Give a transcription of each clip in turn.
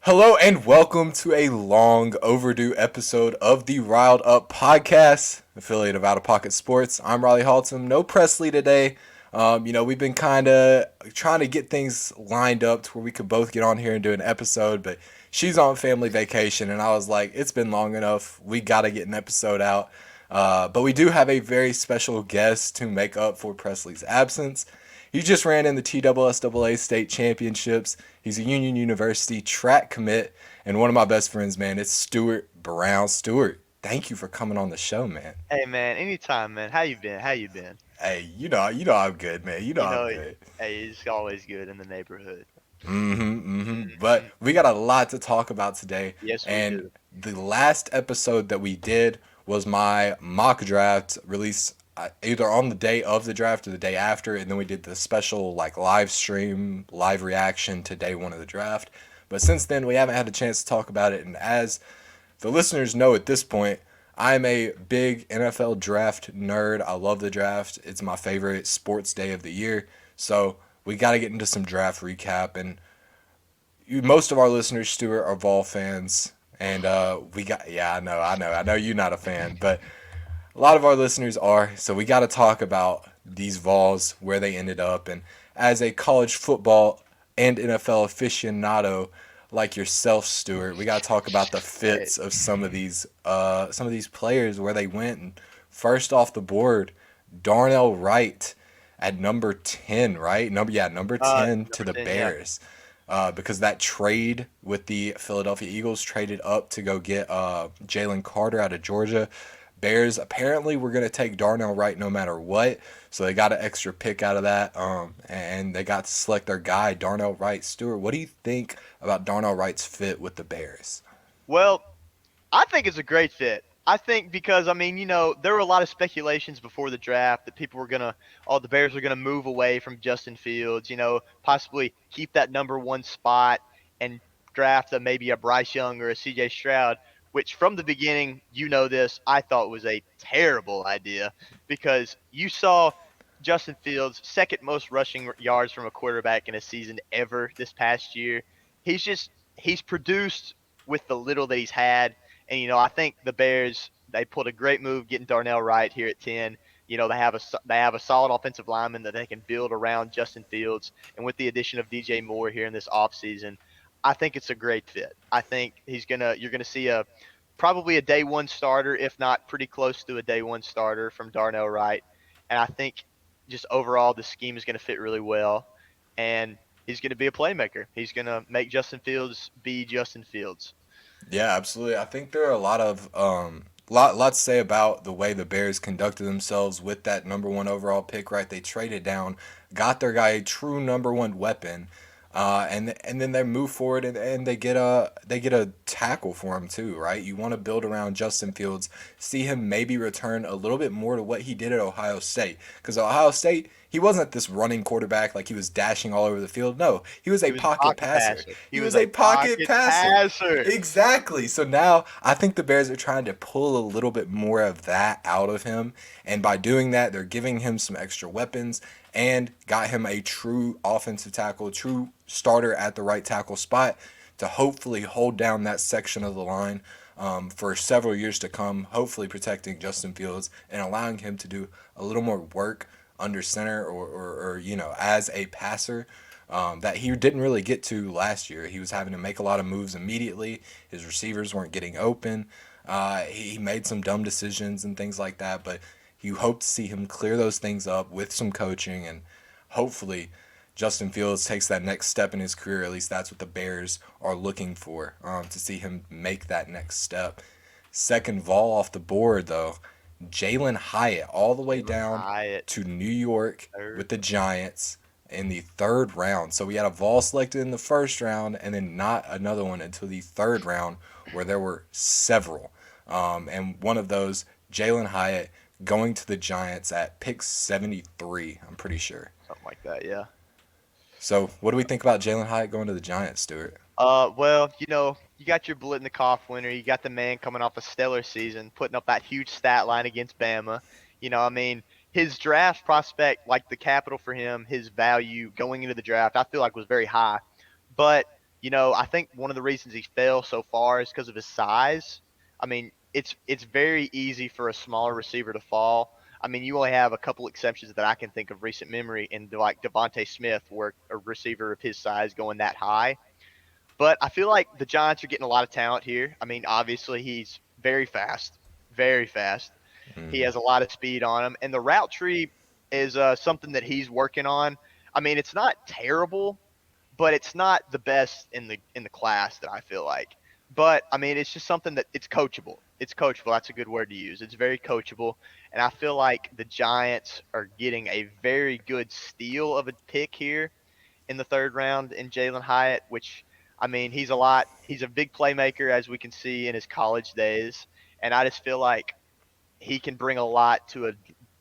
Hello and welcome to a long overdue episode of the Riled Up podcast, affiliate of Out of Pocket Sports. I'm Riley Haltom. No Presley today. We've been kind of trying to get things lined up to where we could both get on here and do an episode, but she's on family vacation, and I was like, it's been long enough. We got to get an episode out. But we do have a very special guest to make up for Presley's absence. He just ran in the TSSAA state championships. He's a Union University track commit, and one of my best friends, man. It's Stewart Brown. Stewart, thank you for coming on the show, man. Hey man, anytime man. How you been? How you been? Hey, you know I'm good, man. You know You I'm know, good. hey, it's always good in the neighborhood. But Mhm. we got a lot to talk about today, Yes, we and do. the last episode that we did was my mock draft release either on the day of the draft or the day after, and then we did the special like live stream, live reaction to day one of the draft. But since then, we haven't had a chance to talk about it, and as the listeners know at this point, I'm a big NFL draft nerd. I love the draft. It's my favorite sports day of the year. So we got to get into some draft recap. And most of our listeners, Stuart, are Vol fans. And I know you're not a fan, but a lot of our listeners are. So we got to talk about these Vols, where they ended up. And as a college football and NFL aficionado like yourself, Stuart, we got to talk about the Hey, fits of some of these players, where they went. And first off the board, Darnell Wright at number 10, right? Number 10 to number the 10, yeah. Bears. Because that trade with the Philadelphia Eagles traded up to go get Jalen Carter out of Georgia. Bears apparently were going to take Darnell Wright no matter what, so they got an extra pick out of that, and they got to select their guy, Darnell Wright. Stewart, what do you think about Darnell Wright's fit with the Bears? Well, I think it's a great fit. I think because there were a lot of speculations before the draft that people were gonna, oh, the Bears are gonna move away from Justin Fields, possibly keep that number one spot and draft maybe a Bryce Young or a C.J. Stroud, which from the beginning, this, I thought was a terrible idea because you saw Justin Fields second most rushing yards from a quarterback in a season ever this past year. He's produced with the little that he's had, and I think the Bears, they pulled a great move getting Darnell Wright here at 10. They have a solid offensive lineman that they can build around Justin Fields, and with the addition of DJ Moore here in this offseason, I think it's a great fit. I think you're gonna see a probably a day one starter, if not pretty close to a day one starter from Darnell Wright, and I think just overall the scheme is gonna fit really well, and he's gonna be a playmaker. He's gonna make Justin Fields be Justin Fields. Yeah, absolutely. I think there are a lot of lot to say about the way the Bears conducted themselves with that number one overall pick. Right, they traded down, got their guy a true number one weapon, and then they move forward and they get a tackle for him too. Right, you want to build around Justin Fields, see him maybe return a little bit more to what he did at Ohio State, because Ohio State, he wasn't this running quarterback like he was dashing all over the field. No, he was He a was a pocket pocket passer. passer. He He was was a a pocket pocket passer. passer. Exactly. So now I think the Bears are trying to pull a little bit more of that out of him. And by doing that, they're giving him some extra weapons and got him a true offensive tackle, true starter at the right tackle spot to hopefully hold down that section of the line for several years to come, hopefully protecting Justin Fields and allowing him to do a little more work under center or as a passer that he didn't really get to last year. He was having to make a lot of moves immediately. His receivers weren't getting open. He made some dumb decisions and things like that, but you hope to see him clear those things up with some coaching, and hopefully Justin Fields takes that next step in his career. At least that's what the Bears are looking for, to see him make that next step. Second Vol off the board, though, Jalen Hyatt, all the way Jalen down Hyatt, to New York third. with the Giants in the third round. So we had a Vol selected in the first round and then not another one until the third round, where there were several. And one of those, Jalen Hyatt, going to the Giants at pick 73, I'm pretty sure. Something like that, yeah. So what do we think about Jalen Hyatt going to the Giants, Stuart? Well, you got your Blitnikoff winner. You got the man coming off a stellar season, putting up that huge stat line against Bama. His draft prospect, like the capital for him, his value going into the draft, I feel like was very high. But I think one of the reasons he fell so far is because of his size. I mean, it's very easy for a smaller receiver to fall. I mean, you only have a couple exceptions that I can think of recent memory, in like Devontae Smith, where a receiver of his size going that high. But I feel like the Giants are getting a lot of talent here. I mean, obviously he's very fast, very fast. He Mm. has a lot of speed on him, and the route tree is something that he's working on. I mean, it's not terrible, but it's not the best in the class that I feel like. But I mean, it's just something that it's coachable. It's coachable. That's a good word to use. It's very coachable, and I feel like the Giants are getting a very good steal of a pick here in the third round in Jalen Hyatt, which I mean, he's a big playmaker as we can see in his college days, and I just feel like he can bring a lot to a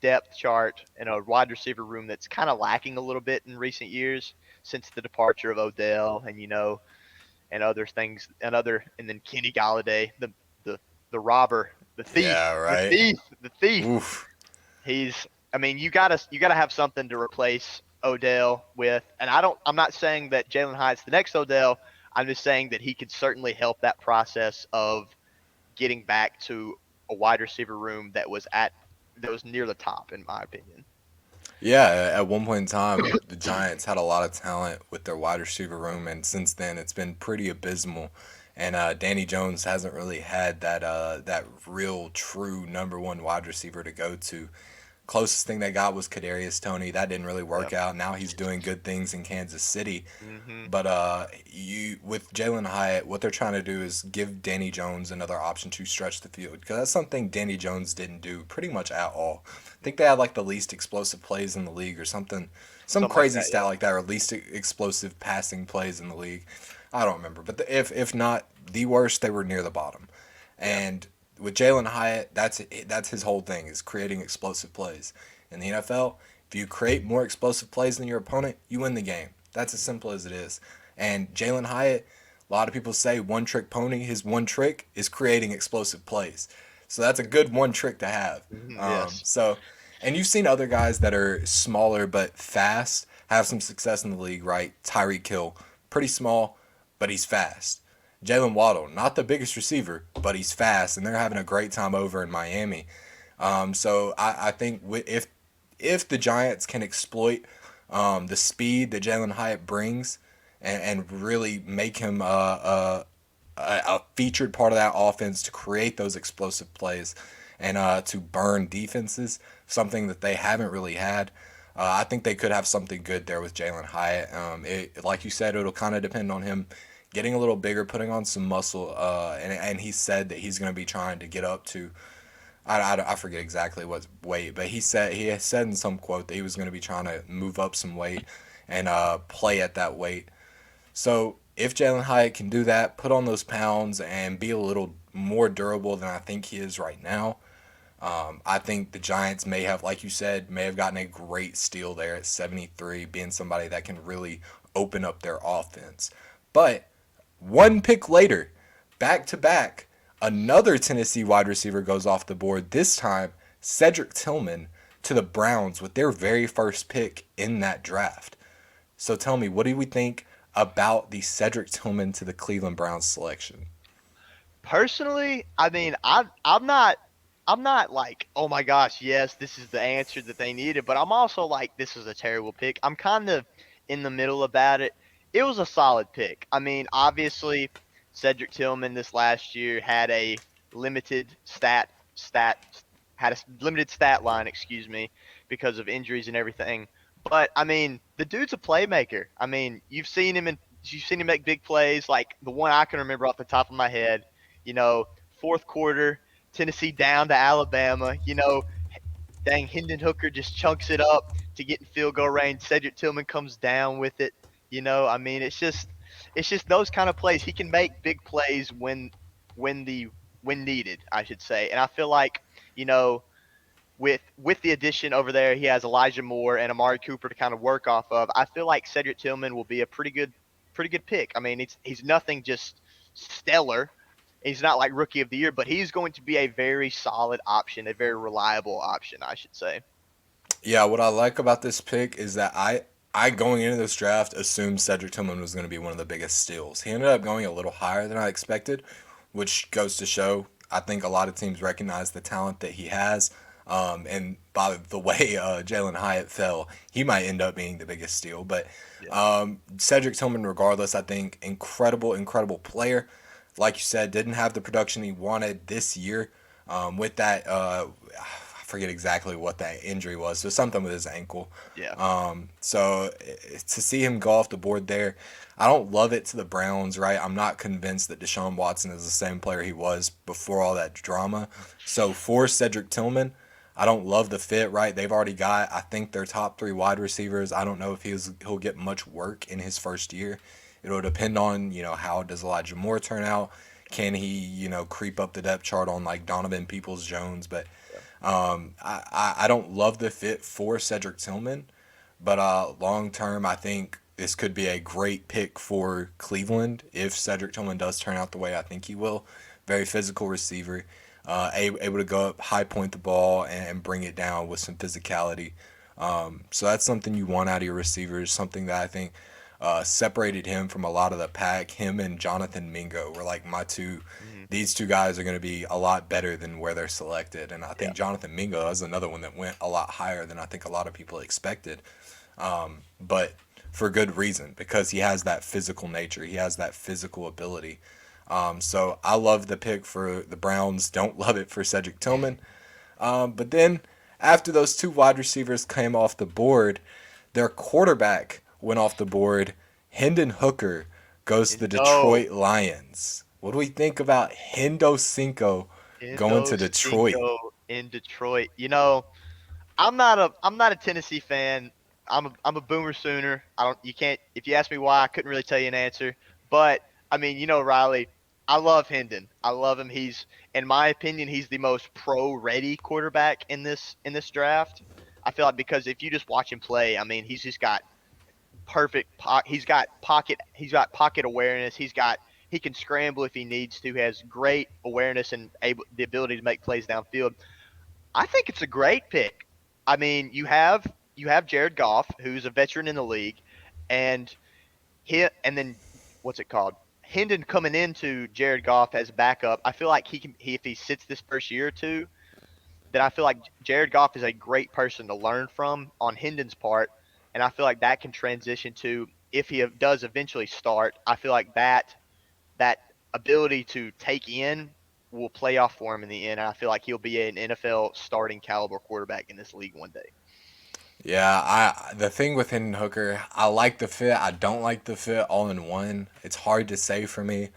depth chart and a wide receiver room that's kind of lacking a little bit in recent years since the departure of Odell and and other things and then Kenny Galladay, the the robber, the thief, Yeah, right. the thief. Oof. He's I mean, you gotta have something to replace Odell with, and I'm not saying that Jalen Hyatt's the next Odell. I'm just saying that he could certainly help that process of getting back to a wide receiver room that was near the top, in my opinion. Yeah, at one point in time, the Giants had a lot of talent with their wide receiver room, and since then, it's been pretty abysmal. And Danny Jones hasn't really had that real, true number one wide receiver to go to. Closest thing they got was Kadarius Toney. That didn't really Yeah. work out. Now he's doing good things in Kansas City. Hmm. But you with Jalen Hyatt, what they're trying to do is give Danny Jones another option to stretch the field because that's something Danny Jones didn't do pretty much at all. I think they had like the least explosive plays in the league or something, some Something like crazy that. stat Yeah. like that, or least explosive passing plays in the league. I don't remember, but if not the worst, they were near the bottom. Yeah. And with Jalen Hyatt, that's his whole thing is creating explosive plays. In the NFL, if you create more explosive plays than your opponent, you win the game. That's as simple as it is. And Jalen Hyatt, a lot of people say one trick pony. His one trick is creating explosive plays. So that's a good one trick to have. Hmm. Yes. So, and you've seen other guys that are smaller but fast have some success in the league, right? Tyreek Hill, pretty small, but he's fast. Jalen Waddle, not the biggest receiver, but he's fast, and they're having a great time over in Miami. So I think if the Giants can exploit the speed that Jalen Hyatt brings and really make him a featured part of that offense to create those explosive plays and to burn defenses, something that they haven't really had. I think they could have something good there with Jalen Hyatt. Like you said, it'll kind of depend on him getting a little bigger, putting on some muscle, and he said that he's going to be trying to get up to I forget exactly what weight, but he had said in some quote that he was going to be trying to move up some weight and play at that weight. So if Jalen Hyatt can do that, put on those pounds and be a little more durable than I think he is right now, I think the Giants may have, like you said, may have gotten a great steal there at 73, being somebody that can really open up their offense. But one pick later, back to back, another Tennessee wide receiver goes off the board. This time, Cedric Tillman to the Browns with their very first pick in that draft. So tell me, what do we think about the Cedric Tillman to the Cleveland Browns selection? Personally, I mean, I'm not like, oh my gosh, yes, this is the answer that they needed, but I'm also like, this is a terrible pick. I'm kind of in the middle about it. It was a solid pick. I mean, obviously, Cedric Tillman this last year had a limited stat had a limited stat line, excuse me, because of injuries and everything. But I mean, the dude's a playmaker. I mean, you've seen him make big plays, like the one I can remember off the top of my head. Fourth quarter, Tennessee down to Alabama. Dang, Hendon Hooker just chunks it up to get in field goal range. Cedric Tillman comes down with it. I mean, it's just those kind of plays. He can make big plays when the when needed, I should say. And I feel like, you know, with the addition over there, he has Elijah Moore and Amari Cooper to kind of work off of. I feel like Cedric Tillman will be a pretty good pick. I mean, he's nothing just stellar. He's not like rookie of the year, but he's going to be a very solid option, a very reliable option, I should say. Yeah, what I like about this pick is that I going into this draft assumed Cedric Tillman was going to be one of the biggest steals. He ended up going a little higher than I expected, which goes to show I think a lot of teams recognize the talent that he has. And by the way Jalen Hyatt fell, he might end up being the biggest steal. But Yeah. Cedric Tillman, regardless, I think incredible, incredible player. Like you said, didn't have the production he wanted this year. With that, I forget exactly what that injury was. So something with his ankle. Yeah. So to see him go off the board there, I don't love it to the Browns, right? I'm not convinced that Deshaun Watson is the same player he was before all that drama. So for Cedric Tillman, I don't love the fit, right? They've already got, I think, their top three wide receivers. I don't know if he'll get much work in his first year. It'll depend on, how does Elijah Moore turn out? Can he, creep up the depth chart on like Donovan Peoples-Jones? But Yeah. I don't love the fit for Cedric Tillman, but long term, I think this could be a great pick for Cleveland if Cedric Tillman does turn out the way I think he will. Very physical receiver, able to go up, high point the ball, and bring it down with some physicality. So that's something you want out of your receivers. Something that I think separated him from a lot of the pack. Him and Jonathan Mingo were like my two. Hmm. These two guys are going to be a lot better than where they're selected, and I Yeah. think Jonathan Mingo is another one that went a lot higher than I think a lot of people expected. But for good reason because he has that physical nature. He has that physical ability. So I love the pick for the Browns. Don't love it for Cedric Tillman. But then after those two wide receivers came off the board, their quarterback went off the board. Hendon Hooker goes to the No. Detroit Lions. What do we think about Hendo Cinco going Endo to Detroit? Cinco in Detroit. I'm not a Tennessee fan. I'm a Boomer Sooner. I don't you can't if you ask me why I couldn't really tell you an answer. But I mean, Riley, I love Hendon. I love him. He's in my opinion he's the most pro ready quarterback in this draft. I feel like because if you just watch him play, I mean, he's just got he's got pocket awareness. He can scramble if he needs to. Has great awareness and the ability to make plays downfield. I think it's a great pick. I mean, you have Jared Goff, who's a veteran in the league, and and then what's it called? Hendon coming into Jared Goff as backup. I feel like if he sits this first year or two, then I feel like Jared Goff is a great person to learn from on Hendon's part, and I feel like that can transition to if he does eventually start. I feel like that ability to take in will play off for him in the end. And I feel like he'll be an NFL starting caliber quarterback in this league one day. Yeah, the thing with Hendon Hooker, I like the fit. I don't like the fit all in one. It's hard to say for me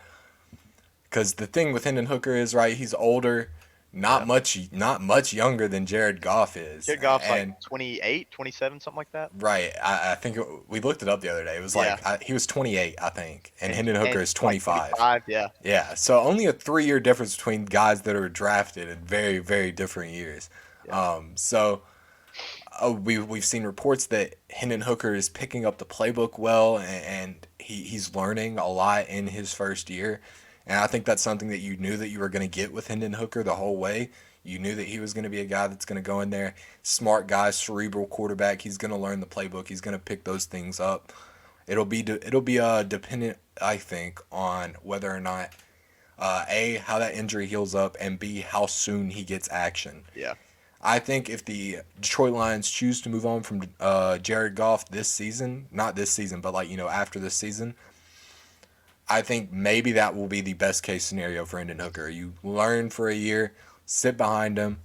because the thing with Hendon Hooker is right. He's older, Yeah. not much younger than Jared Goff is, Jared Goff's like and 28, 27, something like that. right. I think we looked it up the other day. It was Yeah. like he was 28, I think, and And Hendon Hooker and is like 25. 25. Yeah. Yeah, so only a 3 year difference between guys that are drafted in very, very different years. Yeah. So we've seen reports that Hendon Hooker is picking up the playbook well, and he's learning a lot in his first year. And I think that's something that you knew that you were going to get with Hendon Hooker the whole way. You knew that he was going to be a guy that's going to go in there, smart guy, cerebral quarterback. He's going to learn the playbook. He's going to pick those things up. It'll be dependent, I think, on whether or not a how that injury heals up, and b how soon he gets action. Yeah. I think if the Detroit Lions choose to move on from Jared Goff this season, not this season, but like after this season, I think maybe that will be the best case scenario for Hendon Hooker. You learn for a year, sit behind him,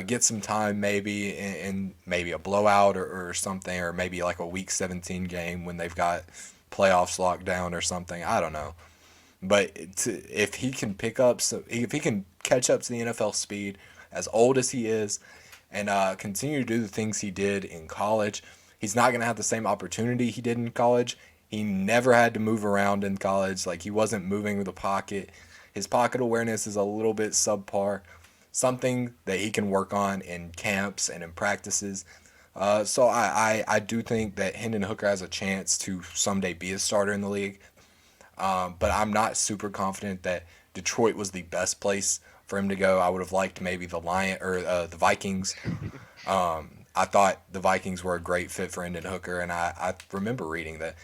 get some time maybe in maybe a blowout or something, or maybe like a Week 17 game when they've got playoffs locked down or something. I don't know. But if he can if he can catch up to the NFL speed, as old as he is, and continue to do the things he did in college, he's not going to have the same opportunity he did in college. He never had to move around in college. Like, he wasn't moving with the pocket. His pocket awareness is a little bit subpar. Something that he can work on in camps and in practices. So I do think that Hendon Hooker has a chance to someday be a starter in the league. But I'm not super confident that Detroit was the best place for him to go. I would have liked maybe the Lion or the Vikings. I thought the Vikings were a great fit for Hendon Hooker, and I remember reading that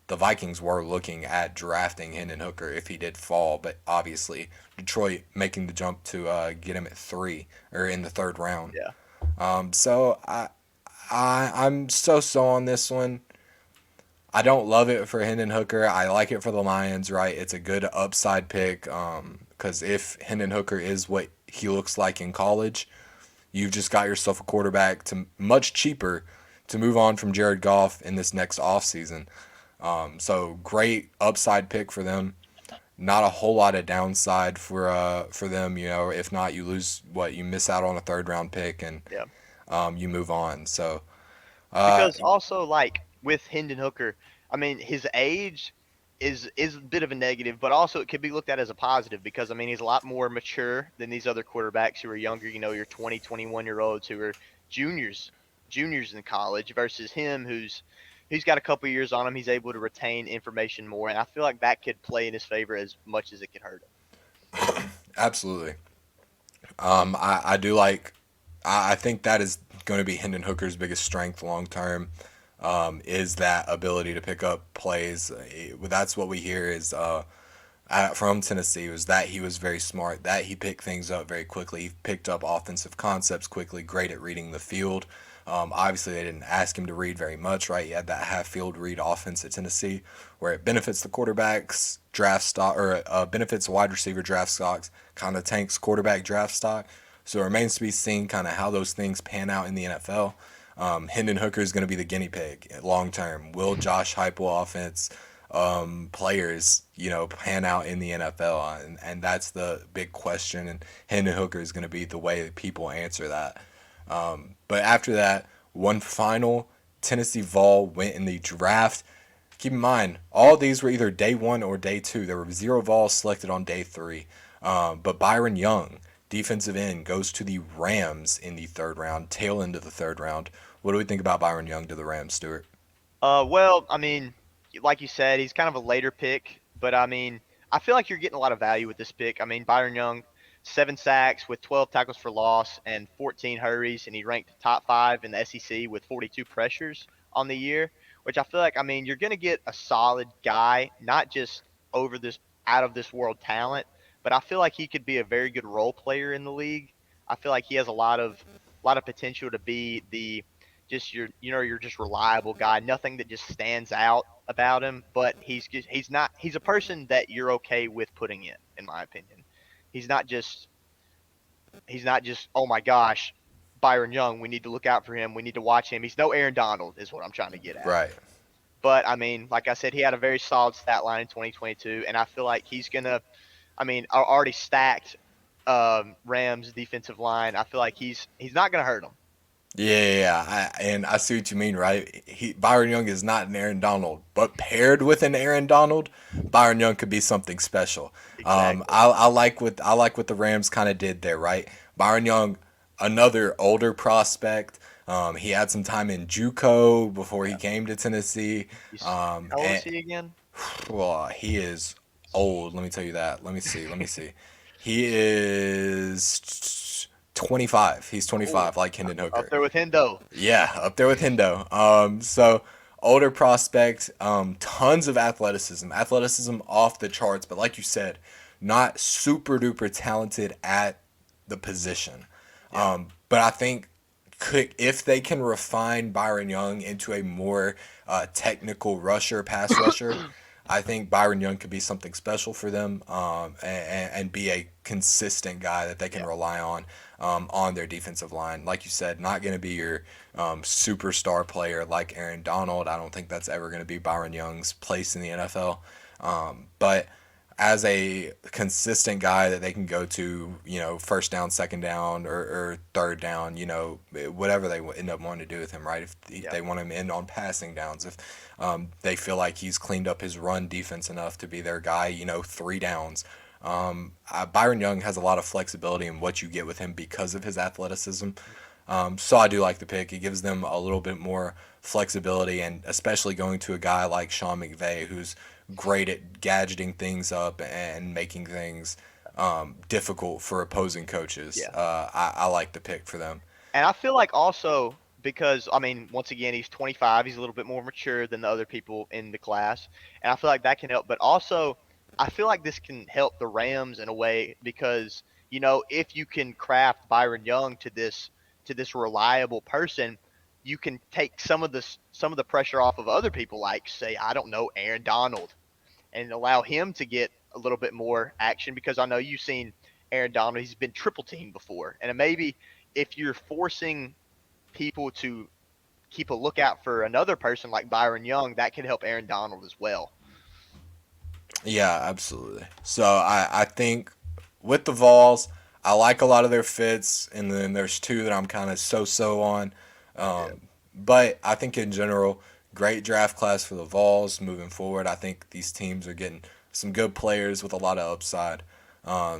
the Vikings were looking at drafting Hendon Hooker if he did fall, but obviously Detroit making the jump to get him at 3 or in the third round. Yeah. So I'm so on this one. I don't love it for Hendon Hooker. I like it for the Lions, right? It's a good upside pick because if Hendon Hooker is what he looks like in college, you've just got yourself a quarterback to much cheaper to move on from Jared Goff in this next offseason. So great upside pick for them. Not a whole lot of downside for them. You know, if not, you lose what you miss out on a third round pick and Yeah. you move on. So uh, Because also like with Hendon Hooker, I mean his age is a bit of a negative, but also it could be looked at as a positive because I mean he's a lot more mature than these other quarterbacks who are younger. You know, your 20, 21 year olds who are juniors, juniors in college versus him who's he's got a couple years on him. He's able to retain information more, and I feel like that could play in his favor as much as it could hurt him. absolutely. I do like. I think that is going to be Hendon Hooker's biggest strength long term. Is that ability to pick up plays? That's what we hear is from Tennessee was that he was very smart, that he picked things up very quickly, he picked up offensive concepts quickly, great at reading the field. Obviously, they didn't ask him to read very much, right? He had that half field read offense at Tennessee, where it benefits the quarterbacks draft stock or benefits wide receiver draft stocks, kind of tanks quarterback draft stock. So it remains to be seen kind of how those things pan out in the NFL. Hendon Hooker is going to be the guinea pig long term. Will Josh Heupel offense players, you know, pan out in the NFL? And that's the big question. And Hendon Hooker is going to be the way that people answer that. But after that, one final Tennessee Vol went in the draft. Keep in mind, all these were either day 1 or day 2. There were 0 Vols selected on day 3. But Byron Young, defensive end, goes to the Rams in the third round, tail end of the third round. What do we think about Byron Young to the Rams, Stuart? Well, I mean, like you said, he's kind of a later pick, but I mean, I feel like you're getting a lot of value with this pick. I mean, Byron Young, 7 sacks with 12 tackles for loss and 14 hurries, and he ranked top 5 in the SEC with 42 pressures on the year, which I feel like, I mean, you're going to get a solid guy, not just over this out of this world talent, but I feel like he could be a very good role player in the league. I feel like he has a lot of potential to be the just your just reliable guy. Nothing that just stands out about him, but he's not he's a person that you're okay with putting in my opinion. He's not just he's not just oh my gosh, Byron Young, we need to look out for him. We need to watch him. He's no Aaron Donald is what I'm trying to get at. Right. But I mean, like I said, he had a very solid stat line in 2022, and I feel like he's gonna. I mean, already stacked Rams defensive line. I feel like he's not gonna hurt them. And I see what you mean, right? Byron Young is not an Aaron Donald, but paired with an Aaron Donald, Byron Young could be something special. Exactly. I like what the Rams kind of did there, right? Byron Young, another older prospect. He had some time in JUCO before he Yeah. came to Tennessee. He's Um, how old is and he again? well, he is old. Let me tell you that. Let me see. Let me see. He is 25. He's Oh, 25, like Hendon up Hooker. there with Hendo. Yeah, up there with Hendo. So older prospect, tons of athleticism off the charts. But like you said, not super duper talented at the position. Yeah. But I think if they can refine Byron Young into a more technical rusher, pass rusher, I think Byron Young could be something special for them and be a consistent guy that they can Yeah. rely on their defensive line. Like you said, not going to be your superstar player like Aaron Donald. I don't think that's ever going to be Byron Young's place in the NFL. But as a consistent guy that they can go to, you know, first down, second down, or third down, you know, whatever they end up wanting to do with him, right? If Yeah. they want him in on passing downs, if they feel like he's cleaned up his run defense enough to be their guy, you know, 3 downs. Byron Young has a lot of flexibility in what you get with him because of his athleticism. So I do like the pick. It gives them a little bit more flexibility, and especially going to a guy like Sean McVay, who's great at gadgeting things up and making things difficult for opposing coaches. Yeah. I like the pick for them. And I feel like also because I mean, once again, he's 25. He's a little bit more mature than the other people in the class, and I feel like that can help. But also, I feel like this can help the Rams in a way because if you can craft Byron Young to this reliable person, you can take some of the pressure off of other people, like say I don't know Aaron Donald, and allow him to get a little bit more action because I know you've seen Aaron Donald. He's been triple teamed before, and maybe if you're forcing people to keep a lookout for another person like Byron Young, that can help Aaron Donald as well. Yeah, absolutely. So I think with the Vols, I like a lot of their fits, and then there's two that I'm kind of so on. Yeah. But I think in general, great draft class for the Vols moving forward. I think these teams are getting some good players with a lot of upside.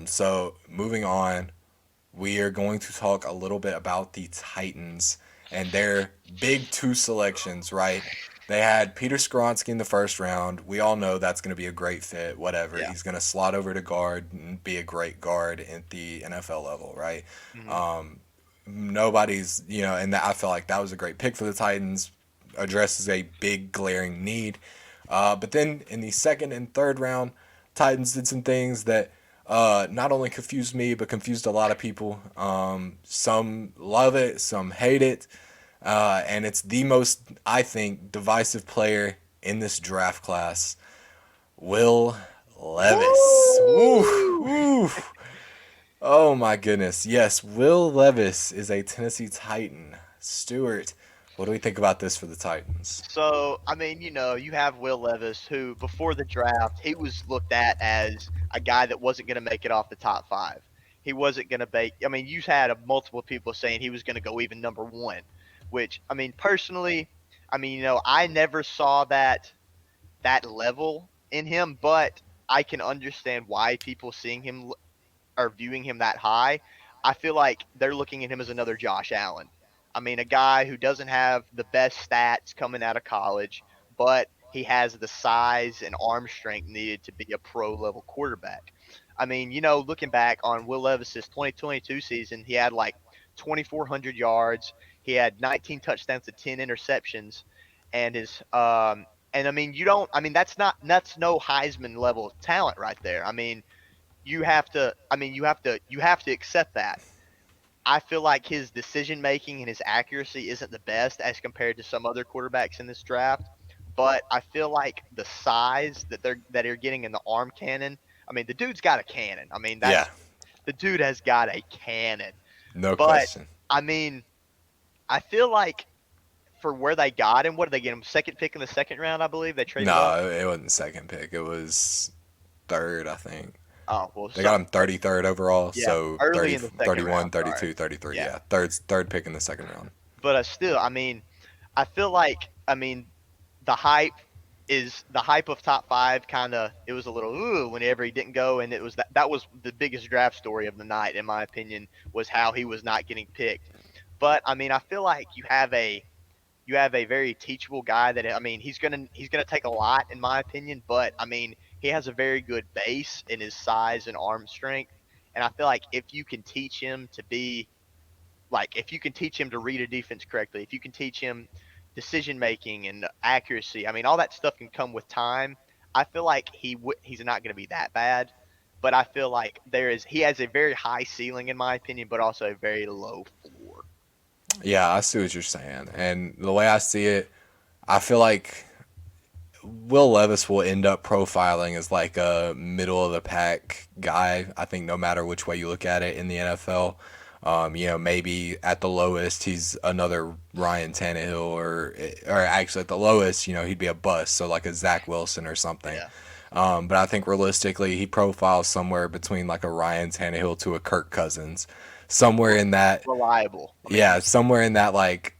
So moving on, we are going to talk a little bit about the Titans and their big two selections, right? They had Peter Skoronsky in the first round. We all know that's going to be a great fit, whatever. Yeah. He's going to slot over to guard and be a great guard at the NFL level, right? Hmm. Nobody's, and I felt like that was a great pick for the Titans, addresses a big glaring need. But then in the second and third round, Titans did some things that not only confused me, but confused a lot of people. Some love it, some hate it. And it's the most, I think, divisive player in this draft class, Will Levis. Woo, Woo! woo. Oh my goodness. Yes, Will Levis is a Tennessee Titan. Stewart, what do we think about this for the Titans? So, I mean, you have Will Levis, who before the draft, he was looked at as a guy that wasn't going to make it off the top five. He wasn't going to make. I mean, you had multiple people saying he was going to go even number one, which I mean, personally, I mean, I never saw that level in him, but I can understand why people seeing him are viewing him that high. I feel like they're looking at him as another Josh Allen. I mean, a guy who doesn't have the best stats coming out of college, but he has the size and arm strength needed to be a pro level quarterback. I mean, looking back on Will Levis's 2022 season, he had like 2,400 yards. He had 19 touchdowns to 10 interceptions, and and I mean, I mean, that's no Heisman level talent right there. I mean, you have to accept that. I feel like his decision making and his accuracy isn't the best as compared to some other quarterbacks in this draft, but I feel like the size that they're getting in the arm cannon. I mean, the dude's got a cannon. I mean, Yeah, that's the dude has got a cannon. no But question. I mean, I feel like for where they got him, what did they get him? Second pick in the second round, I believe. They traded up. No, it wasn't second pick. It was third, I think. Oh, well, They got something him crazy. 33rd overall, Yeah, so early 30, in the second 31, round. Sorry. 32, 33. Yeah. Yeah, third pick in the second round. But still, I mean, I feel like the hype the hype of top five kind of it was a little ooh whenever he didn't go, and it was that was the biggest draft story of the night in my opinion was how he was not getting picked. But I mean, I feel like you have a very teachable guy that I mean he's gonna take a lot in my opinion, but I mean he has a very good base in his size and arm strength, and I feel like if you can teach him to be like if you can teach him to read a defense correctly, if you can teach him decision making and accuracy, I mean all that stuff can come with time. I feel like he's not going to be that bad, but I feel like he has a very high ceiling in my opinion, but also a very low floor. Yeah, I see what you're saying. And the way I see it, I feel like Will Levis will end up profiling as like a middle of the pack guy. I think no matter which way you look at it in the NFL, maybe at the lowest he's another Ryan Tannehill, or actually at the lowest, he'd be a bust. So like a Zach Wilson or something. Yeah, But I think realistically he profiles somewhere between like a Ryan Tannehill to a Kirk Cousins, somewhere in that. reliable. I mean Yeah, somewhere in that like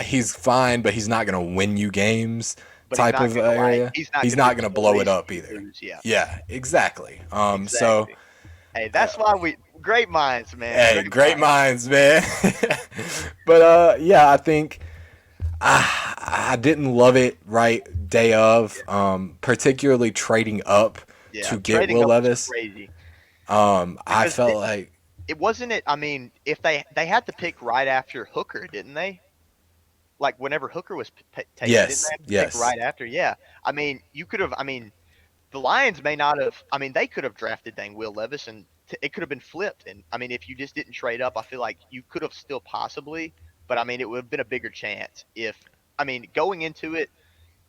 he's fine, but he's not gonna win you games but he's type not of going to area. he's not He's going to be not the gonna blow it story up you either. lose. Yeah, Yeah, exactly. So exactly. Hey, that's why we great minds, man. hey, Great great minds. minds, man. But yeah, I think I didn't love it right day of, Yeah, particularly trading up yeah. to get Trading Will up was Levis. crazy I because felt like it wasn't it. I mean, if they had to pick right after Hooker, didn't they? like whenever Hooker was taken, didn't they Yes, have to take yes, right after? Yeah. I mean, you could have. I mean, the Lions may not have. I mean, they could have drafted dang Will Levis, and it could have been flipped. And I mean, if you just didn't trade up, I feel like you could have still possibly. But I mean, it would have been a bigger chance if. I mean, going into it,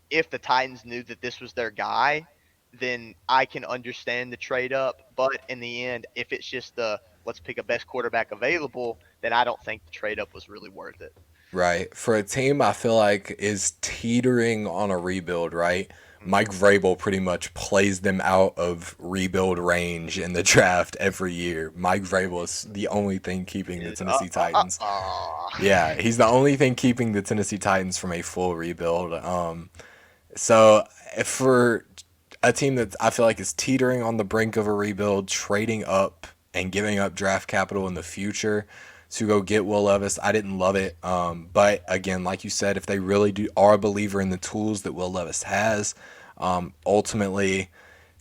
if the Titans knew that this was their guy, then I can understand the trade up. But in the end, if it's just the let's pick a best quarterback available, then I don't think the trade up was really worth it. right. For a team I feel like is teetering on a rebuild, right? Mike Hmm. Vrabel pretty much plays them out of rebuild range in the draft every year. Mike Vrabel is the only thing keeping the Is Tennessee Titans. Yeah, he's the only thing keeping the Tennessee Titans from a full rebuild. So for a team that I feel like is teetering on the brink of a rebuild, trading up and giving up draft capital in the future to go get Will Levis, I didn't love it. But again, like you said, if they really do are a believer in the tools that Will Levis has, ultimately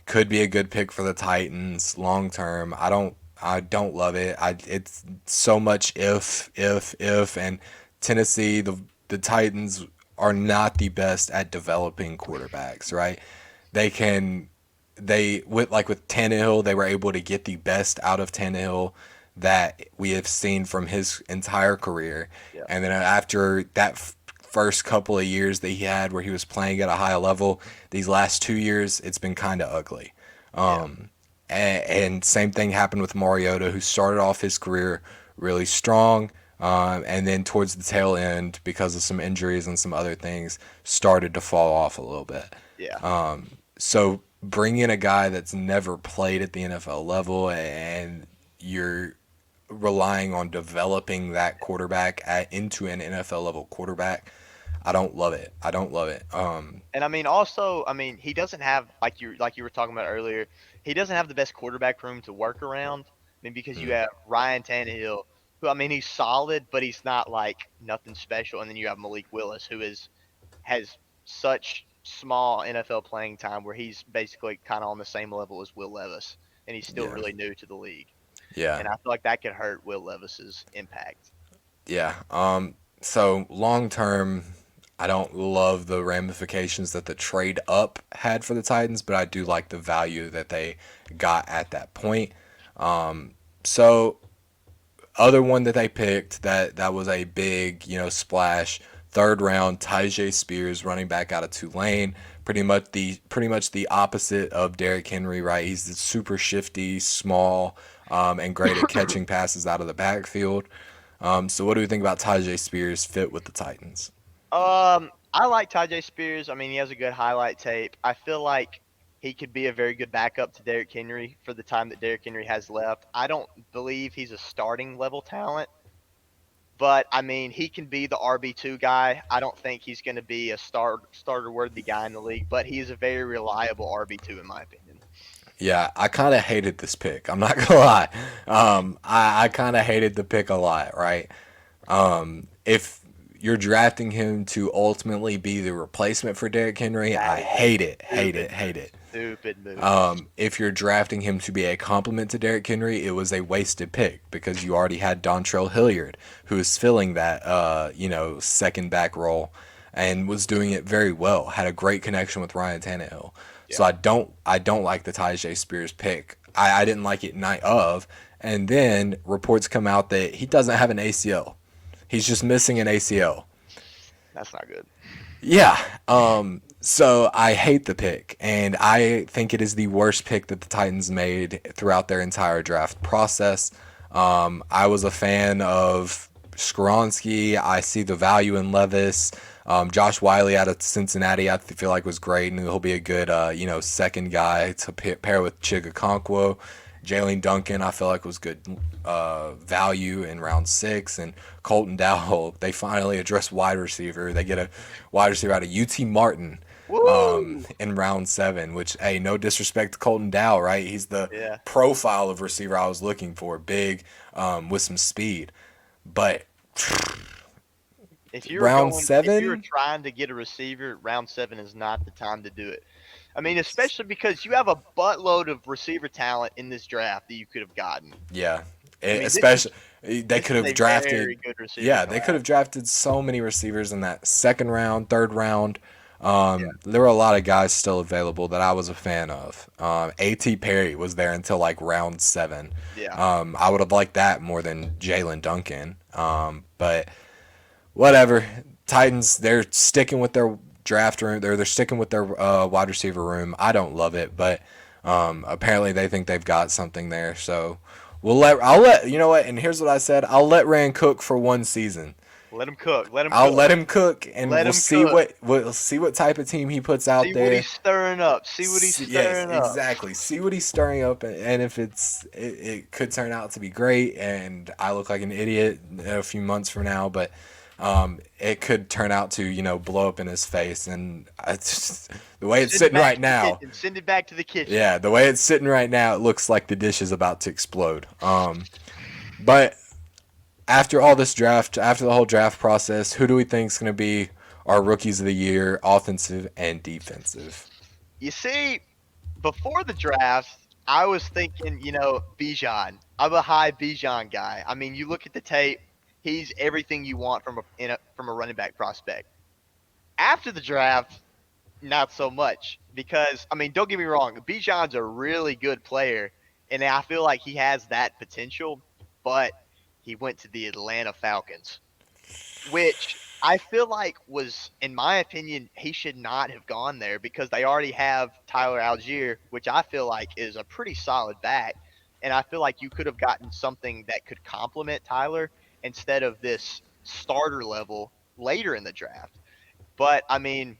could be a good pick for the Titans long term. I don't love it. It's so much if and Tennessee the Titans are not the best at developing quarterbacks, right? They can they with Tannehill, they were able to get the best out of Tannehill that we have seen from his entire career. Yeah. And then after that first couple of years that he had where he was playing at a high level, these last 2 years it's been kind of ugly. Yeah. And same thing happened with Mariota, who started off his career really strong, and then towards the tail end, because of some injuries and some other things, started to fall off a little bit. Yeah. So bring in a guy that's never played at the NFL level, and you're relying on developing that quarterback into an NFL level quarterback. I don't love it. I don't love it. And I mean, also, I mean, he doesn't have like you were talking about earlier. He doesn't have the best quarterback room to work around. I mean, because you Mm, have Ryan Tannehill, who I mean, he's solid, but he's not like nothing special. And then you have Malik Willis, who is has such small NFL playing time, where he's basically kind of on the same level as Will Levis, and he's still yeah, really new to the league. yeah, And I feel like that could hurt Will Levis's impact. yeah. So long term, I don't love the ramifications that the trade up had for the Titans, but I do like the value that they got at that point. So other one that they picked that was a big splash, third round, Tyjae Spears, running back out of Tulane. Pretty much the opposite of Derrick Henry, right? He's super shifty, small, and great at catching passes out of the backfield. So what do we think about Tyjae Spears fit with the Titans? I like Tyjae Spears. I mean, he has a good highlight tape. I feel like he could be a very good backup to Derrick Henry for the time that Derrick Henry has left. I don't believe he's a starting level talent, but I mean, he can be the RB2 guy. I don't think he's going to be a starter worthy guy in the league, but he is a very reliable RB2 in my opinion. Yeah, I kind of hated this pick. I'm not gonna lie. I kind of hated the pick a lot, right? If you're drafting him to ultimately be the replacement for Derrick Henry, That I is a hate it, hate stupid it, move. hate it. Stupid move. If you're drafting him to be a complement to Derrick Henry, it was a wasted pick because you already had Dontrell Hilliard, who is filling that, second back role, and was doing it very well. Had a great connection with Ryan Tannehill. So Yeah. I don't like the Tyjae Spears pick. I didn't like it night of, and then reports come out that he doesn't have an ACL. He's just missing an ACL. That's not good. Yeah. So I hate the pick, and I think it is the worst pick that the Titans made throughout their entire draft process. I was a fan of Skoronski. I see the value in Levis. Josh Wiley out of Cincinnati, I feel like was great, and he'll be a good, second guy to pair with Chigakonkwo. Jalen Duncan, I feel like was good value in round 6, and Colton Dowell. They finally address wide receiver. They get a wide receiver out of UT Martin Woo! in round 7. Which, hey, no disrespect to Colton Dowell, right? He's the Yeah. profile of receiver I was looking for, big, with some speed. But round If you were 7, trying to get a receiver, round 7 is not the time to do it. I mean, especially because you have a buttload of receiver talent in this draft that you could have gotten. yeah, I mean, this is especially. They This could is have a drafted, very good receiver yeah, they could class. have drafted so many receivers in that second round, third round. Yeah, There were a lot of guys still available that I was a fan of. A.T. Perry was there until like round 7. yeah. I would have liked that more than Jalen Duncan. But whatever. Titans, they're sticking with their draft room. They're sticking with their wide receiver room. I don't love it, but apparently they think they've got something there. So I'll let you know what. And here's what I said. I'll let Rand cook for one season. Let him cook. Let him I'll cook. let him cook, and Let him cook. we'll see what type of team he puts See out what there. he's stirring up. See what he's Yes, stirring up. exactly. See what he's stirring up, and if it could turn out to be great, and I look like an idiot a few months from now, but it could turn out to blow up in his face, and the way it's Send it sitting back right to the now, kitchen. Send it back to the kitchen. yeah, the way it's sitting right now, it looks like the dish is about to explode. But after all this draft, after the whole draft process, who do we think is going to be our rookies of the year, offensive and defensive? You see, before the draft, I was thinking, Bijan. I'm a high Bijan guy. I mean, you look at the tape; he's everything you want from a running back prospect. After the draft, not so much because I mean, don't get me wrong, Bijan's a really good player, and I feel like he has that potential, but he went to the Atlanta Falcons, which I feel like was, in my opinion, he should not have gone there because they already have Tyler Algier, which I feel like is a pretty solid back. And I feel like you could have gotten something that could complement Tyler instead of this starter level later in the draft. But I mean,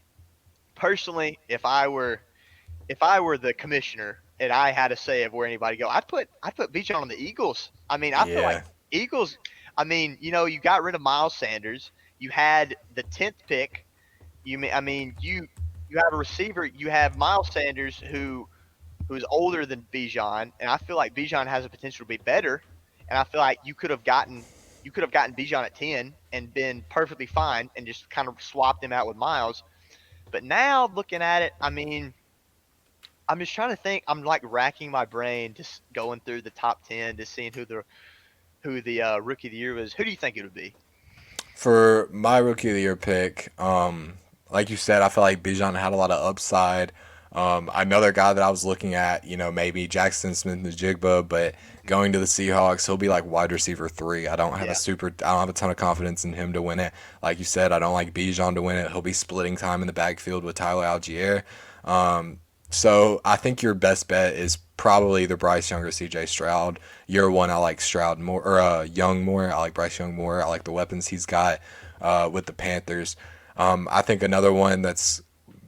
personally, if I were the commissioner and I had a say of where anybody go, I'd put Bijan on the Eagles. I mean, I feel like Yeah, Eagles. I mean, you got rid of Miles Sanders. You had the 10th pick. I mean, you have a receiver. You have Miles Sanders who's older than Bijan, and I feel like Bijan has a potential to be better. And I feel like you could have gotten Bijan at 10 and been perfectly fine and just kind of swapped him out with Miles. But now looking at it, I mean, I'm just trying to think. I'm like racking my brain, just going through the top 10, just seeing who the rookie of the year was. Who do you think it would be? for my rookie of the year pick, like you said, I feel like Bijan had a lot of upside. Another guy that I was looking at, maybe Jackson Smith-Njigba, but going to the Seahawks, he'll be like wide receiver 3. Yeah, I don't have a ton of confidence in him to win it. Like you said, I don't like Bijan to win it. He'll be splitting time in the backfield with Tyler Algier. So I think your best bet is probably the Bryce Young or C.J. Stroud. Year one, I like Stroud more or Young more. I like Bryce Young more. I like the weapons he's got with the Panthers. I think another one that's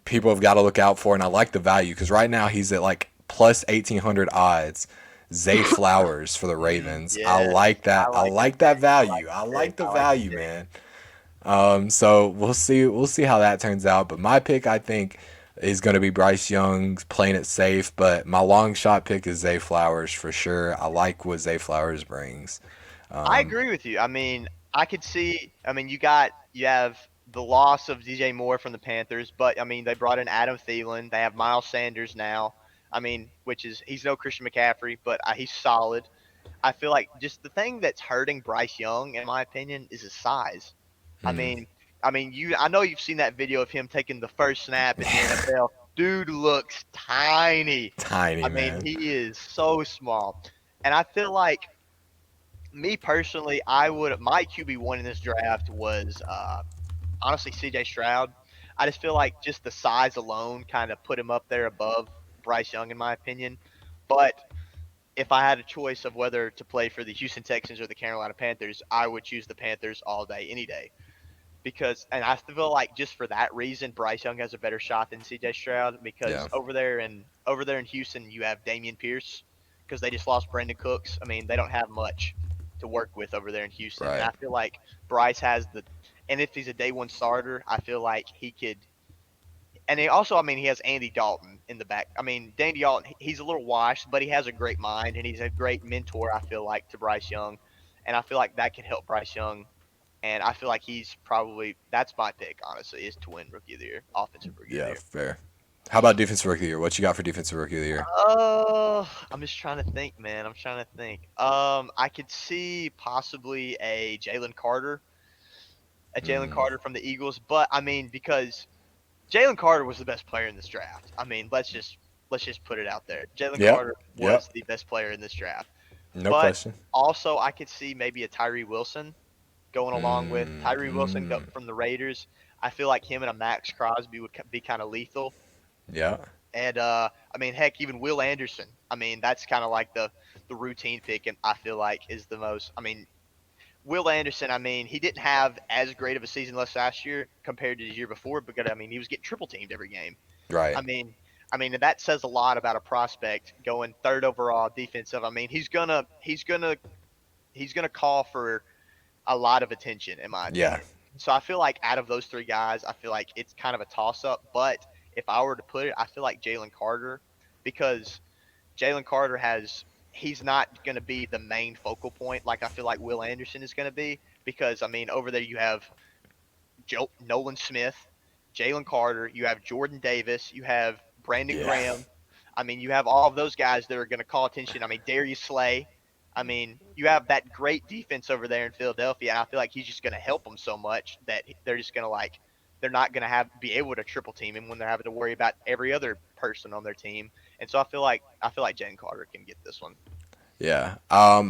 people have got to look out for, and I like the value because right now he's at like plus 1,800 odds. Zay Flowers for the Ravens. I yes, like I that. I like that like pick. that I like value. I the pick. like the I like the value, pick. man. So we'll see. We'll see how that turns out. But my pick, I think, is going to be Bryce Young playing it safe. But my long shot pick is Zay Flowers for sure. I like what Zay Flowers brings. I Um, agree with you. I mean, I could see. I mean, you have the loss of DJ Moore from the Panthers, but I mean, they brought in Adam Thielen. They have Miles Sanders now. I mean, which is he's no Christian McCaffrey, but he's solid. I feel like just the thing that's hurting Bryce Young, in my opinion, is his size. I hmm, mean, I know you've seen that video of him taking the first snap in the NFL. Dude looks tiny. tiny I mean, man. he is so small, and I feel like me personally, my QB1 in this draft was honestly CJ Stroud. I just feel like just the size alone kind of put him up there above Bryce Young, in my opinion. But if I had a choice of whether to play for the Houston Texans or the Carolina Panthers, I would choose the Panthers all day, any day. And I feel like just for that reason, Bryce Young has a better shot than CJ Stroud because Yeah, over there in Houston, you have Damian Pierce because they just lost Brandon Cooks. I mean, they don't have much to work with over there in Houston, and right. I feel like Bryce has the. And if he's a day one starter, I feel like he could. And he also, I mean, he has Andy Dalton in the back. I mean, Andy Dalton, he's a little washed, but he has a great mind and he's a great mentor. I feel like to Bryce Young, and I feel like that could help Bryce Young. And I feel like that's my pick, honestly, is to win Rookie of the Year, Offensive Rookie of the Yeah, Year. fair. How about defensive rookie of the year? What you got for defensive rookie of the year? I'm just trying to think, man. I'm trying to think. I could see possibly a Jalen Mm, Carter from the Eagles, but I mean because Jalen Carter was the best player in this draft. I mean, let's just put it out there. Jalen yep. Carter Yep. was the best player in this draft. No But question. also, I could see maybe a Tyree Wilson going along with Mm, Tyree Wilson mm, from the Raiders. I feel like him and a Max Crosby would be kind of lethal. yeah. And I mean, heck, even Will Anderson. I mean, that's kind of like the routine pick, and I feel like is the most. I mean, Will Anderson. I mean, he didn't have as great of a season last year compared to the year before, because I mean, he was getting triple teamed every game. Right. I mean, that says a lot about a prospect going third overall defensive. I mean, he's gonna call for a lot of attention, in my Yeah. opinion. So I feel like out of those three guys, I feel like it's kind of a toss up. But if I were to put it, I feel like Jalen Carter, because Jalen Carter he's not going to be the main focal point like I feel like Will Anderson is going to be. Because I mean, over there you have Nolan Smith, Jalen Carter, you have Jordan Davis, you have Brandon Yeah. Graham. I mean, you have all of those guys that are going to call attention. I mean, Darius Slay. I mean, you have that great defense over there in Philadelphia, and I feel like he's just going to help them so much that they're just going to they're not going to be able to triple team him when they're having to worry about every other person on their team. And so I feel like Jalen Carter can get this one. Yeah. I'm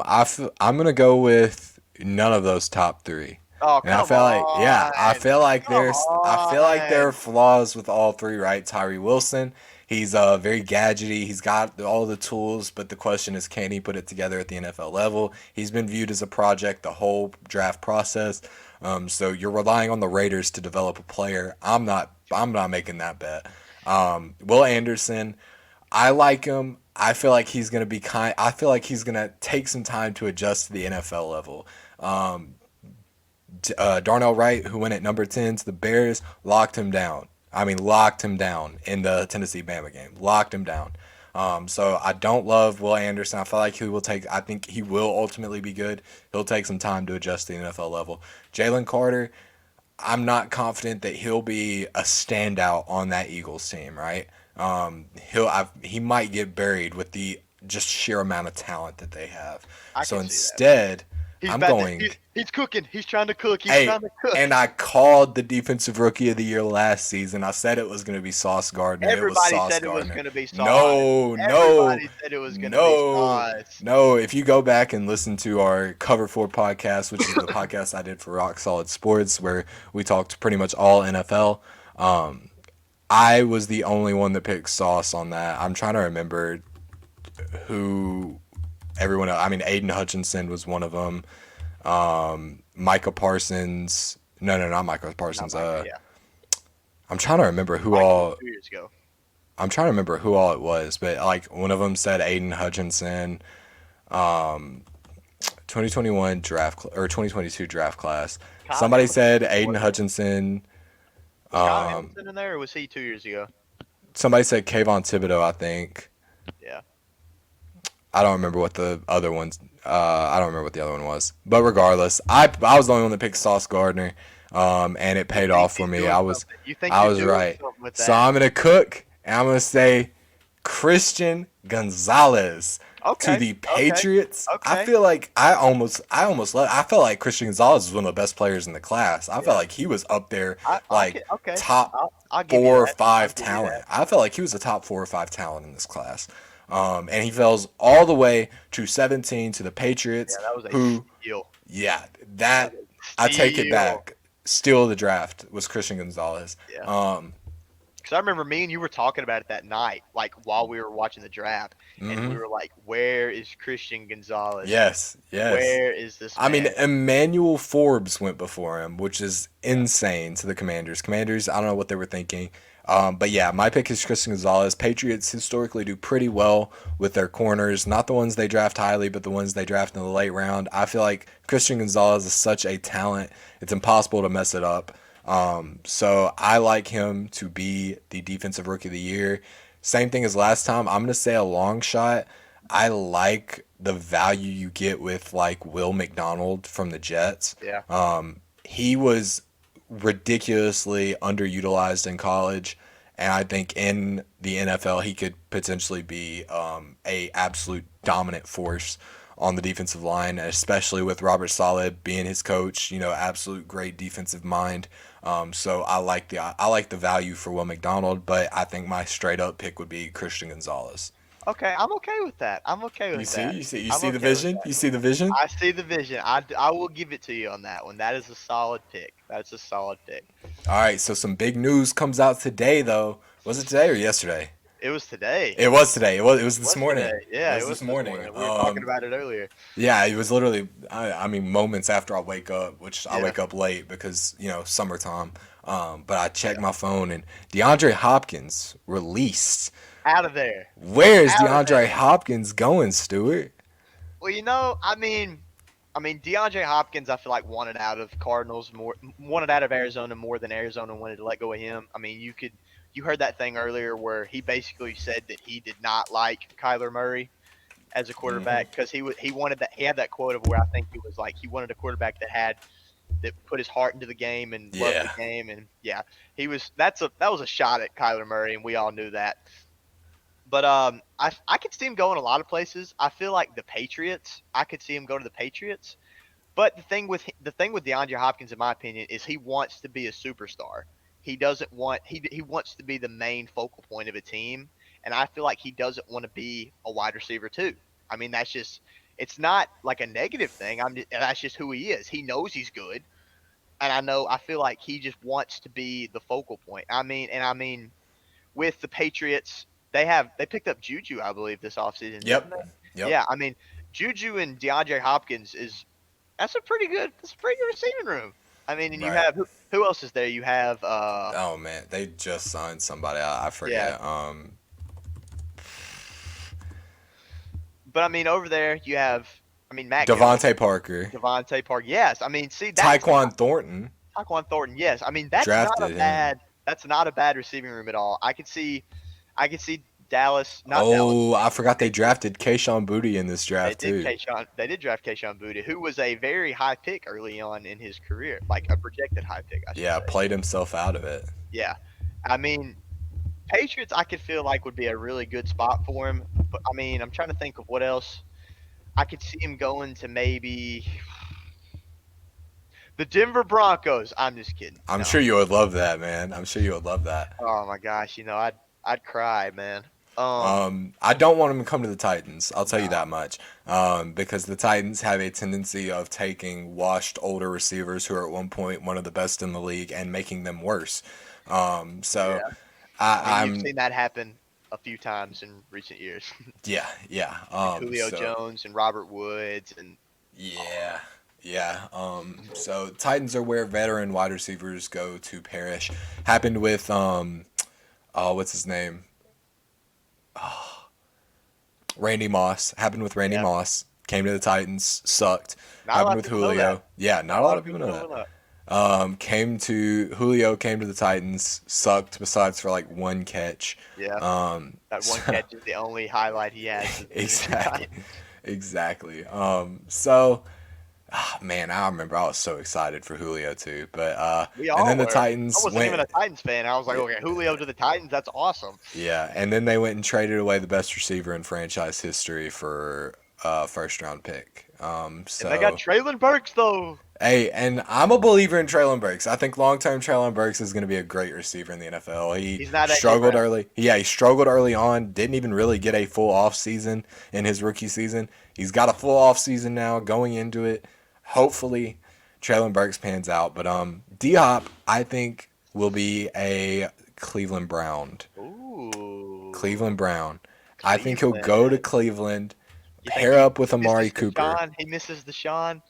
gonna go with none of those top three. Oh, And I come feel like, yeah, on. Come I feel like there are on. flaws with all three, right? Tyree Wilson, he's very gadgety. He's got all the tools, but the question is, can he put it together at the NFL level? He's been viewed as a project the whole draft process. So you're relying on the Raiders to develop a player. I'm not making that bet. Will Anderson, I like him. I feel like he's gonna be kind. I feel like he's gonna take some time to adjust to the NFL level. Um, Darnell Wright, who went at number 10 to the Bears, locked him down. I mean, locked him down in the Tennessee Bama game. Locked him down. So I don't love Will Anderson. I feel like he will take. I think he will ultimately be good. He'll take some time to adjust to the NFL level. Jalen Carter, I'm not confident that he'll be a standout on that Eagles team. Right? He might get buried with the just sheer amount of talent that they have. I So can see that. instead, He's I'm about to. going. He's cooking. He's trying to cook. He's Hey, trying to cook. and I called the defensive rookie of the year last season. I said it was going to be Sauce Gardner. It was Everybody Sauce said it was Gardner. going to be Sauce. No, no, Everybody said it was going to be no, Sauce. no. If you go back and listen to our Cover 4 podcast, which is the podcast I did for Rock Solid Sports, where we talked pretty much all NFL, I was the only one that picked Sauce on that. I'm trying to remember who everyone else. I mean, Aiden Hutchinson was one of them. Micah Parsons. No, no, not Micah Not Parsons. Micah, yeah. I'm trying to remember who Micah was all. 2 years ago. I'm trying to remember who all it was, but like one of them said Aiden Hutchinson. 2021 or 2022 draft class. Kyle Somebody Hamilton, said Aiden wasn't it? Hutchinson. Was Kyle Um, Hamilton in there, or was he 2 years ago? somebody said Kayvon Thibodeau. I think. Yeah. I don't remember what the other ones. I don't remember what the other one was. But regardless, I was the only one that picked Sauce Gardner, and it You paid think off for he's me. doing something? You think I you're was doing right. something with So that? I'm gonna cook, and I'm gonna say Christian Gonzalez to Okay. the Okay. Patriots. I Okay. feel like I felt like Christian Gonzalez was one of the best players in the class. I felt Yeah. like he was up there like Okay. top I'll give you four or that. I'll five give you that. talent. I felt like he was a top 4 or 5 talent in this class. And he falls all the way to 17 to the Yeah, Patriots, that was a who, steal. yeah, That that was I a take it steal. back. Steal of the draft was Christian Gonzalez. Yeah. Um, Because I remember me and you were talking about it that night, like while we were watching the draft, and we mhm. were like, "Where is Christian Gonzalez? Yes, yes. Where is this I mean, man?" Emmanuel Forbes went before him, which is Yeah. insane to the Commanders. Commanders, I don't know what they were thinking. But yeah, my pick is Christian Gonzalez. Patriots historically do pretty well with their corners, not the ones they draft highly, but the ones they draft in the late round. I feel like Christian Gonzalez is such a talent; it's impossible to mess it up. So I like him to be the defensive rookie of the year. Same thing as last time. I'm gonna say a long shot. I like the value you get with like Will McDonald from the Jets. Yeah. He was ridiculously underutilized in college, And I think in the NFL, he could potentially be a absolute dominant force on the defensive line, especially with Robert Saleh being his coach. You know, absolute great defensive mind. So I like the value for Will McDonald, but I think my straight up pick would be Christian Gonzalez. Okay, I'm okay with that. I'm okay You with see, that. you I'm see the okay with vision. that. You see the vision. I see the vision. I will give it to you on that one. That is a solid pick. That's a solid pick. All right, so some big news comes out today, though. Was it today or yesterday? It was today. It was today. It was It this was morning. today. It Yeah, it was was this this morning. morning. We were talking about it earlier. Yeah, it was literally. I mean, moments after I wake up, which I Yeah, wake up late because summertime. But I checked yeah. my phone and DeAndre Hopkins released. Out of there. Where is Out of DeAndre there. Hopkins going, Stewart? Well, I mean, DeAndre Hopkins, I feel like wanted out of Arizona more than Arizona wanted to let go of him. I mean, you heard that thing earlier where he basically said that he did not like Kyler Murray as a Hmm. quarterback because he wanted that he had that quote of where I think he was like he wanted a quarterback that put his heart into the game and loved the Yeah. game, and yeah, that was a shot at Kyler Murray, and we all knew that. But I could see him going a lot of places. I feel like the Patriots. I could see him go to the Patriots. But the thing with DeAndre Hopkins, in my opinion, is he wants to be a superstar. He doesn't want he wants to be the main focal point of a team, and I feel like he doesn't want to be a wide receiver too. I mean, that's just it's not like a negative thing. That's just who he is. He knows he's good, and I feel like he just wants to be the focal point. I mean, with the Patriots, they picked up Juju, I believe, this offseason, didn't Yep. they? Yep. Yeah, I mean, Juju and DeAndre Hopkins is that's a pretty good receiving room. I mean, and you Right. have who else is there? You have Oh man, they just signed somebody. I yeah, forget. but I mean over there you have Matt Jones, Devontae Parker, Devontae Park. Yes, I mean see that's Tyquan Thornton Tyquan Thornton. Yes, I mean drafted him. that's not a bad receiving room at all. I could see Dallas, not Dallas. Oh, I forgot they They did drafted Kayshawn Booty in this draft too. They did draft Kayshawn Boutte, who was a very high pick early on in his career, like a projected high pick, I should Yeah, say. played himself out of it. Yeah, I mean Patriots, I could feel like would be a really good spot for him. But I mean, I'm trying to think of what else. I could see him going to maybe the Denver Broncos. I'm just kidding. I'm No. sure you would love that, man. I'm sure you would love that. Oh my gosh, I'd cry, man. I don't want him to come to the Titans. I'll tell you No. that much. Because the Titans have a tendency of taking washed older receivers who are at one point one of the best in the league and making them worse. So Yeah. I mean, you've I'm seen that happen a few times in recent years. yeah, yeah. Like Julio Jones and Robert Woods and uh, Yeah, yeah. So Titans are where veteran wide receivers go to perish. Happened with oh, what's his name? Randy Moss. Happened with Randy yeah. Moss. Came to the Titans, sucked. Not a lot Happened of with people know that. Julio. Yeah, not Not a a lot lot of of people people know know that. that. Came to Julio. Came to the Titans, sucked. Besides for like one catch. Yeah. That one So catch is the only highlight he has in his exactly, time. exactly. So man, I remember I was so excited for Julio too. But We and all then the were. I Titans wasn't went. even a Titans fan. I was like, okay, Julio to the Titans, that's awesome. Yeah, and then they went and traded away the best receiver in franchise history for a first round pick. And they got So Traylon Burks though. hey, and I'm a believer in Traylon Burks. I think long term Traylon Burks is going to be a great receiver in the NFL. He He's not AJ struggled Brown. early. Yeah, he struggled early on. Didn't even really get a full off season in his rookie season. He's got a full off season now going into it. Hopefully, Traylon Burks pans out. But D Hop, I think will be a Cleveland Brown. Ooh, Cleveland Brown. I think he'll go to Cleveland. Cleveland, You think pair up with he Amari misses the Cooper. Sean? He misses the Sean.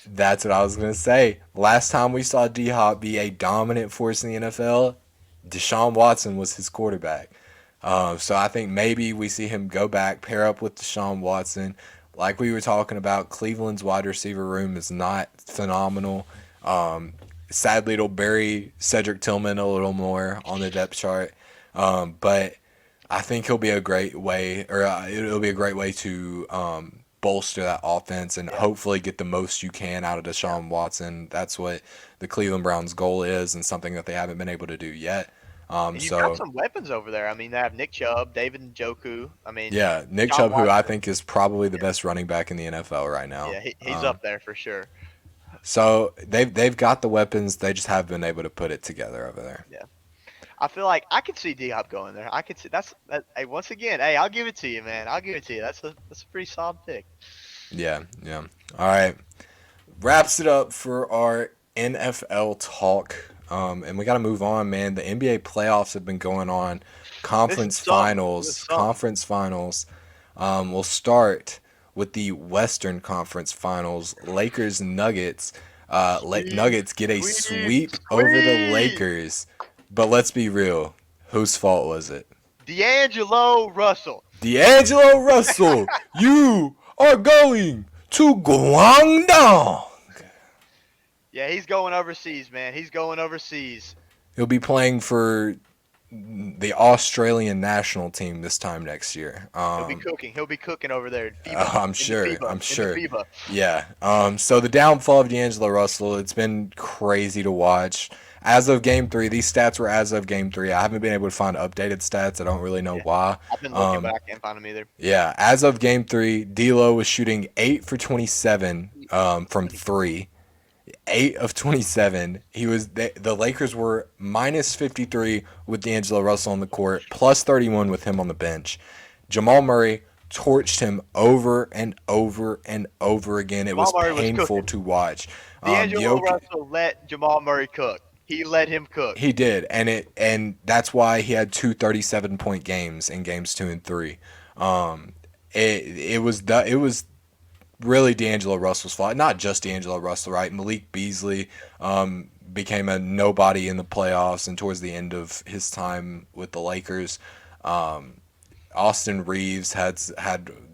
That's what I was gonna say. Last time we saw D Hop be a dominant force in the NFL, Deshaun Watson was his quarterback. So I think maybe we see him go back, pair up with Deshaun Watson. Like we were talking about, Cleveland's wide receiver room is not phenomenal. Sadly, it'll bury Cedric Tillman a little more on the depth chart. But I think he'll be a great way, or it'll be a great way to bolster that offense and Yeah, hopefully get the most you can out of yeah. Deshaun Watson. That's what the Cleveland Browns' goal is, and something that they haven't been able to do yet. And you've got So some weapons over there. I mean, they have Nick Chubb, David Njoku. I mean, yeah, Nick John Chubb, who I Watson. think is probably the Yeah, best running back in the NFL right now. yeah, he's up there for sure. So they've got the weapons. They just haven't been able to put it together over there. Yeah, I feel like I could see D Hop going there. I could see that. Hey, once again, hey, I'll give it to you, man. I'll give it to you. That's a pretty solid pick. Yeah, yeah. All right, wraps it up for our NFL talk. And we got to move on, man. The NBA playoffs have been going on. This is something. This is something. Conference finals. We'll start with the Western Conference Finals. Lakers Nuggets. Sweep, Nuggets get a sweep, sweep over the sweep. Lakers. But let's be real. Whose fault was it? D'Angelo Russell. D'Angelo Russell, you are going to Guangdong. Yeah, he's going overseas, man. He's going overseas. He'll be playing for the Australian national team this time next year. He'll be cooking. He'll be cooking over there in FIBA. I'm In the sure. FIBA. I'm In the sure. FIBA. Yeah. So the downfall of D'Angelo Russell, it's been crazy to watch. As of Game 3, these stats were as of Game 3. I haven't been able to find updated stats. I don't really know Yeah. why. I've been looking, but I can't find him either. Yeah. As of Game 3, D'Lo was shooting 8 for 27 from 3. 8 of 27. The Lakers were minus 53 with D'Angelo Russell on the court, plus 31 with him on the bench. Jamal Murray torched him over and over and over again. It Jamal was Murray was painful cooking. to watch. D'Angelo Russell let Jamal Murray cook. He let him cook. He did, and that's why he had two 37-point games in games 2 and 3. It was really D'Angelo Russell's fault. Not just D'Angelo Russell, right? Malik Beasley became a nobody in the playoffs and towards the end of his time with the Lakers. Austin Reeves had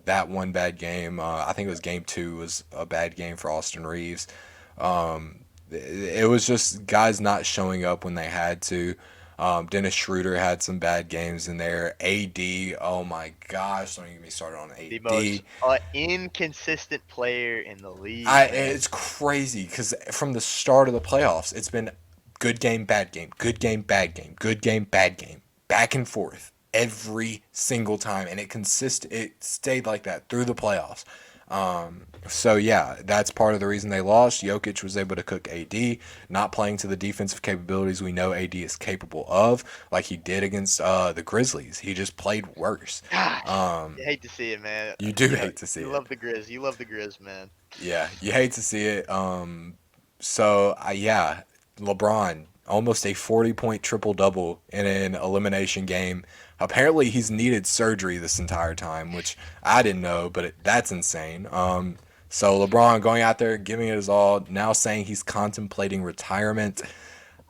that one bad game. I think it was game 2 was a bad game for Austin Reeves. It was just guys not showing up when they had to. Dennis Schroeder had some bad games in there. AD, oh my gosh, don't even get me started on The AD. most inconsistent player in the league, man. It's crazy because from the start of the playoffs, it's been good game, bad game, good game, bad game, good game, bad game, back and forth every single time, and it stayed like that through the playoffs. So yeah, that's part of the reason they lost. Jokic was able to cook AD, not playing to the defensive capabilities we know AD is capable of, like he did against the Grizzlies. He just played worse. Gosh, you hate to see it, man. You do You know, hate to see you it. love the Grizz. You love the Grizz, man. Yeah, you hate to see it. So yeah, LeBron almost a 40-point triple double in an elimination game. Apparently, he's needed surgery this entire time, which I didn't know, but that's insane. So LeBron going out there giving it his all, now saying he's contemplating retirement.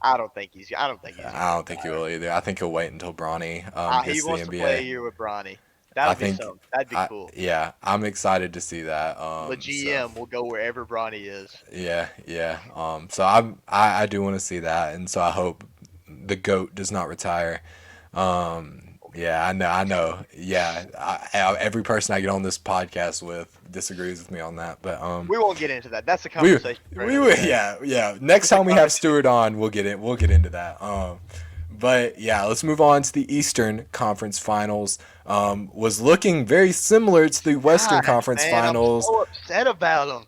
I don't think he's. I don't think he's I gonna don't think he retire. will either. I think he'll wait until Bronny He gets to the wants to play a NBA. year with Bronny. I That'll be think, something. That'd be cool. yeah, I'm excited to see that. The So. GM will go wherever Bronny is. Yeah, yeah. So I do want to see that, and so I hope the goat does not retire. Yeah, I know. Yeah, every person I get on this podcast with disagrees with me on that, but We won't get into that. That's a we conversation for we another will. day. Yeah, yeah. Next That's a time we have conversation. Stewart on, we'll get it. We'll get into that. But yeah, let's move on to the Eastern Conference Finals. Was looking very similar to the Western Gosh, Conference man, I'm Finals. so upset about him.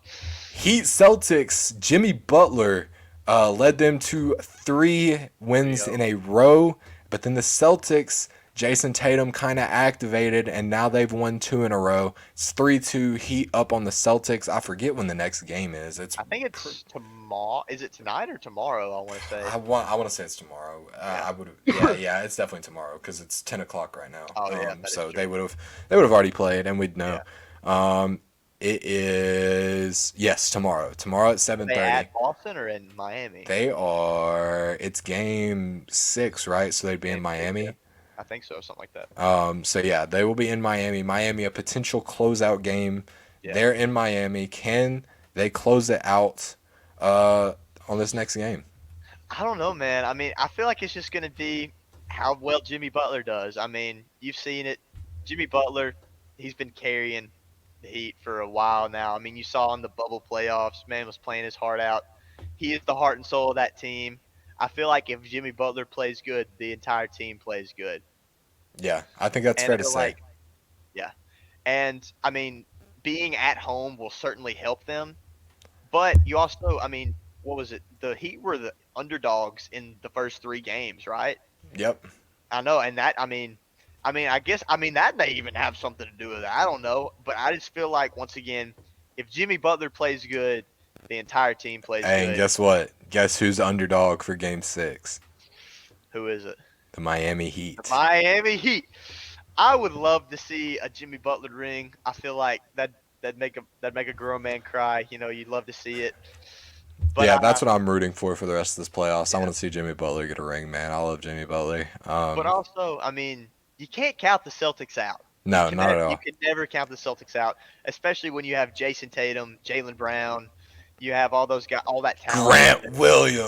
Heat Celtics, Jimmy Butler led them to 3 wins in a row, but then the Celtics, Jason Tatum kind of activated, and now they've won 2 in a row. It's 3-2 Heat up on the Celtics. I forget when the next game is. I think it's tomorrow. Is it tonight or tomorrow? I want to say. I want to say it's tomorrow. Yeah. I would yeah, it's definitely tomorrow because it's 10 o'clock right now. Oh yeah, that is So true. they would have already played, and we'd know. Yeah. It is yes tomorrow. Tomorrow at Are they 7:30. at Boston or in Miami? They are. It's game 6, right? So they'd be in Game six, Miami. yeah. I think so, something like that. So yeah, they will be in Miami. Miami, a potential closeout game. Yeah. They're in Miami. Can they close it out on this next game? I don't know, man. I mean, I feel like it's just gonna be how well Jimmy Butler does. I mean, you've seen it. Jimmy Butler, he's been carrying the Heat for a while now. I mean, you saw in the bubble playoffs, man was playing his heart out. He is the heart and soul of that team. I feel like if Jimmy Butler plays good, the entire team plays good. Yeah, I think that's And fair I to feel say. like, yeah. And I mean, being at home will certainly help them. But you also, I mean, what was it? The Heat were the underdogs in the first three games, right? Yep. I know, and that, I guess, that may even have something to do with it. I don't know, but I just feel like once again, if Jimmy Butler plays good, the entire team plays And good. guess what? Guess who's the underdog for Game 6? Who is it? The Miami The Heat. Miami Heat. I would love to see a Jimmy Butler ring. I feel like that'd make a grown man cry. You know, you'd love to see it. But Yeah, that's what I'm rooting for the rest of this playoffs. I yeah. want to see Jimmy Butler get a ring, man. I love Jimmy Butler. But also, I mean, you can't count the Celtics out. No, not at You all. can never count the Celtics out, especially when you have Jason Tatum, Jalen Brown, you have all those guys, all that talent on Grant there.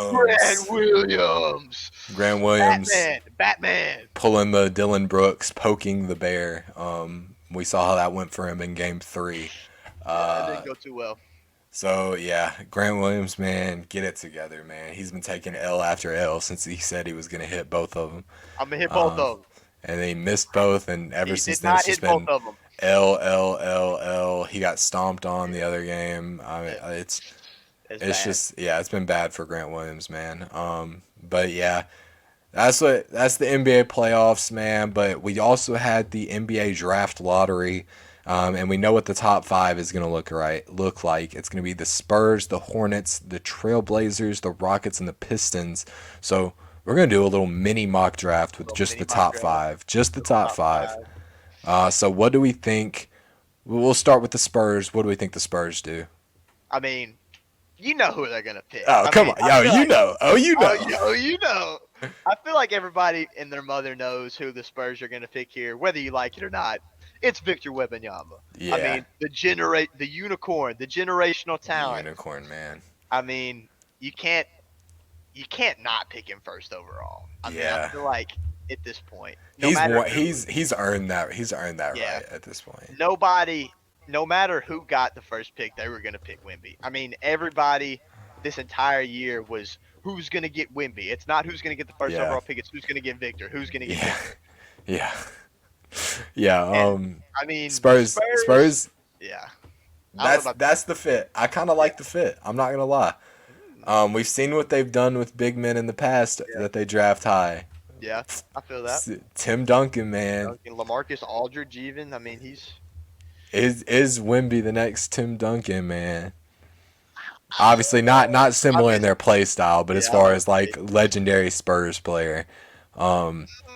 Grant Williams. Williams, Grant Williams Batman. pulling the Dylan Brooks, poking the bear. We saw how that went for him in Game 3. Yeah, it Uh, didn't go too well. so yeah, Grant Williams, man, get it together, man. He's been taking L after L since he said he was gonna hit both of them, I'm gonna hit both of them. and then he missed both, and ever He since did then it's not just hit both been of them. L L L L. He got stomped on the Yeah, other game. I mean, yeah, it's it's bad. just yeah, it's been bad for Grant Williams, man. But yeah, that's the NBA playoffs, man. But we also had the NBA draft lottery, and we know what the top five is gonna look like. It's gonna be the Spurs, the Hornets, the Trailblazers, the Rockets, and the Pistons. So we're gonna do a little mini mock draft with Little just mini the mock top draft. five, just the Little top top five. five. So what do we think? We'll start with the Spurs. What do we think the Spurs do? I mean, you know who they're gonna pick. Oh, I come mean, on, I yo, feel you like, know, oh, you oh, know. you know. I feel like everybody and their mother knows who the Spurs are gonna pick here, whether you like it or not. It's Victor Wembanyama. I Yeah, mean, the unicorn, the generational the talent. unicorn man. I mean, you can't you can't not pick him first overall. I mean, I Yeah, feel like at this point, no matter who, he's earned that. He's earned that yeah, right at this point. nobody, no matter who got the first pick, they were going to pick Wimby. I mean, everybody this entire year was who's going to get Wimby. It's not who's going to get the first Yeah, overall pick. It's who's going to get Victor. Who's going to get yeah, Victor. yeah, yeah. And I mean, the Spurs. Spurs. Yeah, I don't know about. That's the fit. I kind of Yeah, like the fit. I'm not gonna lie. We've seen what they've done with big men in the past yeah, that they draft high. yeah. I feel that. Tim Duncan, man, Duncan, Lamarcus Aldridge, even. I mean, he's. is Wimby the next Tim Duncan, man? Obviously not I similar in mean, their play style, but as yeah, I far was as like legendary Spurs player.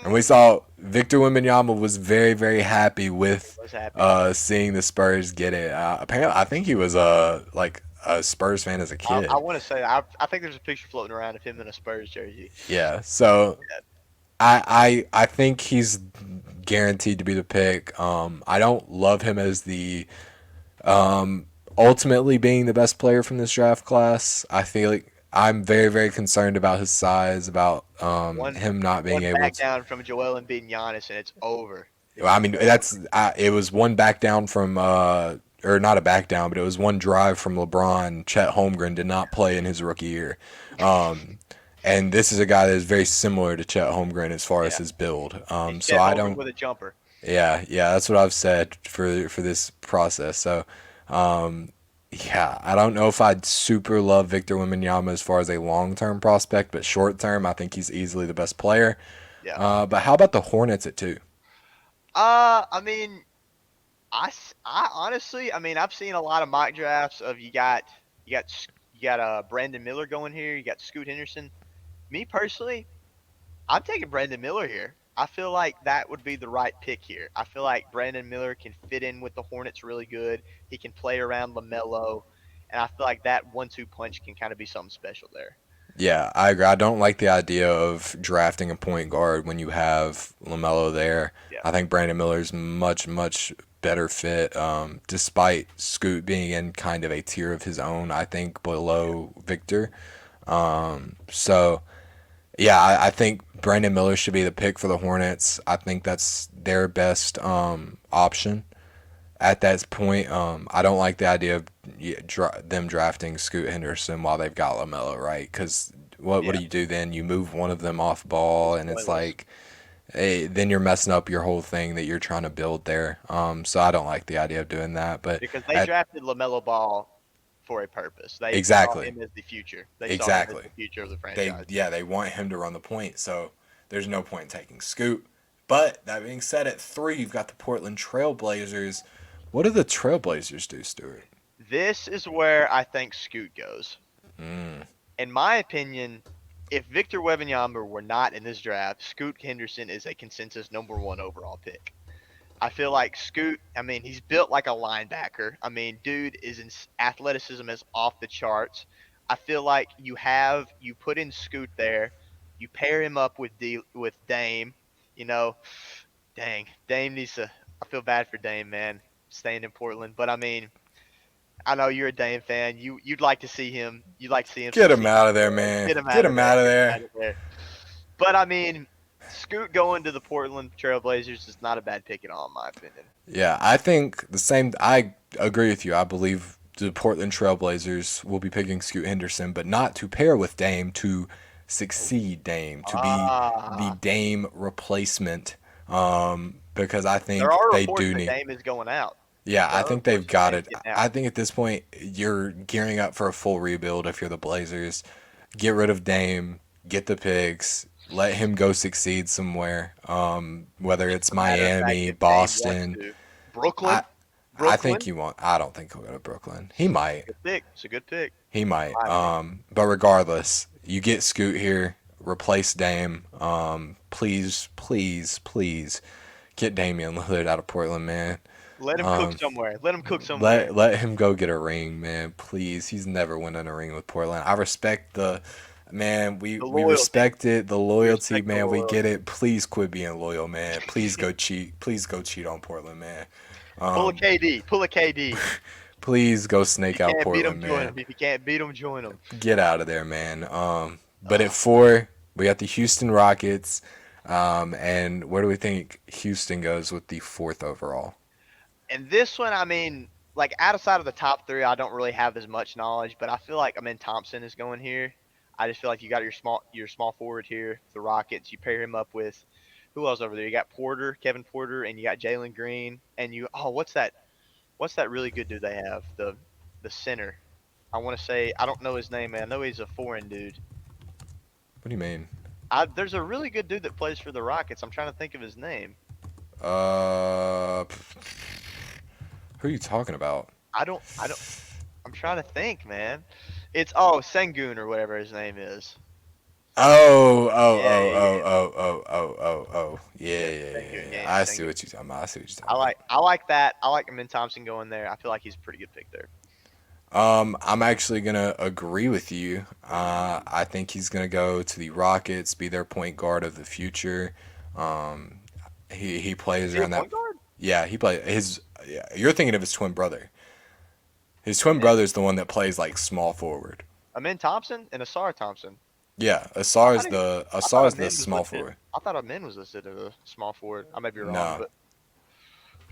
And we saw Victor Wembanyama was very happy with happy. seeing the Spurs get it. Apparently, I think he was like a Spurs fan as a I kid. want to say I think there's a picture floating around of him in a Spurs jersey. Yeah, so I think he's guaranteed to be the pick. I don't love him as the ultimately being the best player from this draft class. I feel like I'm very concerned about his size, about One him not being one able back to. down from Joel Embiid and Giannis, and it's over. I mean, it was one back down from or not a back down, but it was one drive from LeBron. Chet Holmgren did not play in his rookie year. And this is a guy that is very similar to Chet Holmgren as far as Yeah, his build. he's So Chet I Holmgren don't. with a jumper. Yeah, that's what I've said for this process. So, yeah, I don't know if I'd super love Victor Wembanyama as far as a long term prospect, but short term, I think he's easily the best player. Yeah. But how about the Hornets at two? I mean, I honestly, I mean, I've seen a lot of mock drafts of you got Brandon Miller going here. You got Scoot Henderson. Me personally, I'm taking Brandon Miller here. I feel like that would be the right pick here. I feel like Brandon Miller can fit in with the Hornets really good. He can play around LaMelo, and I feel like that 1-2 punch can kind of be something special there. Yeah, I agree. I don't like the idea of drafting a point guard when you have LaMelo there. Yeah, I think Brandon Miller's much better fit, despite Scoot being in kind of a tier of his own, I think, below Victor. So, yeah, I think Brandon Miller should be the pick for the Hornets. I think that's their best option at that point. I don't like the idea of them drafting Scoot Henderson while they've got LaMelo, right? Because what do Yeah, you do then? You move one of them off ball, it's and it's pointless like, hey, then you're messing up your whole thing that you're trying to build there. So I don't like the idea of doing that. But because they at drafted LaMelo Ball for a purpose. They saw exactly, him as the future. They saw him as exactly. the future of the They franchise. yeah they want him to run the point, so there's no point in taking Scoot. But that being said, at three you've got the Portland Trailblazers. What do the Trailblazers do, Stuart? This is where I think Scoot goes. Mm, In my opinion, if Victor Wembanyama were not in this draft, Scoot Henderson is a consensus number one overall pick. I feel like Scoot, I mean, he's built like a linebacker. I mean, dude is in athleticism is off the charts. I feel like you put in Scoot there, you pair him up with Dame, you know, dang, Dame needs to. I feel bad for Dame, man, staying in Portland. But I mean, I know you're a Dame fan. You'd like to see him. You'd like to see him get him succeed. out of there, Yeah, man. get him Get out of him there. out of Get him there. out of there. But I mean, Scoot going to the Portland Trailblazers is not a bad pick at all, in my opinion. Yeah, I think the same. I agree with you. I believe the Portland Trailblazers will be picking Scoot Henderson, but not to pair with Dame, to succeed Dame, to be the Ah, Dame replacement. Because I there think are they reports do that need. Dame is going out. Yeah, There I are think they've reports that got Dame's it. getting I out. think at this point you're gearing up for a full rebuild if you're the Blazers. Get rid of Dame, get the picks, let him go succeed somewhere. Whether It's it's a matter of fact Miami, if Dame wants Boston. to. I Brooklyn, I think Brooklyn, you want. I don't think he'll go to Brooklyn. He might. good pick. It's a good pick, He in might. my opinion. But regardless, you get Scoot here, replace Dame. Please, please, please get Damian Lillard out of Portland, man. Let him cook Um, somewhere. Let him cook somewhere. let him go get a ring, man. Please. He's never winning a ring with Portland. I respect the man. We The we loyalty. respect it. The We loyalty, respect the man. We get loyalty. it. Please quit being loyal, man. Please go cheat. Please go cheat on Portland, man. Pull a Um, KD. Pull a KD. please go If you snake out can't beat him, Portland, join man. him. If you can't beat him, join him. Get out of there, man. But at Uh, four, we got the Houston Rockets. And where do we think Houston goes with the fourth overall? and this one, I mean, like outside of the top three, I don't really have as much knowledge, but I feel like Thompson is going here. I just feel like you got your small forward here, the Rockets. You pair him up with who else over there? You got Porter, Kevin Porter, and you got Jalen Green, and you what's that? What's that really good dude they have? The center. I want to say I don't know his name, man. I know he's a foreign dude. What do you mean? There's a really good dude that plays for the Rockets. I'm trying to think of his name. Uh, who are you talking about? I don't. I'm trying to think, man. It's Sengun or whatever his name is. Oh, oh, Yeah, oh, yeah, oh, yeah. oh, oh, oh, oh, oh. Yeah, Yeah, yeah, yeah, Sengun. yeah. Yeah, I see Sengun. what you're talking about. I see what you're I talking like about. I like that. I like Thompson going there. I feel like he's a pretty good pick there. I'm actually gonna agree with you. I think he's gonna go to the Rockets, be their point guard of the future. Um, he Is plays he a around that. point guard? Yeah, he play his. Yeah, you're thinking of his twin brother. His twin Amen. brother's the one that plays like small forward. Amen Thompson and Asar Thompson. Yeah, I thought he was. I thought Asar's the Amen was small listed. forward. I thought Amen was listed as a small forward. I may be wrong, No, but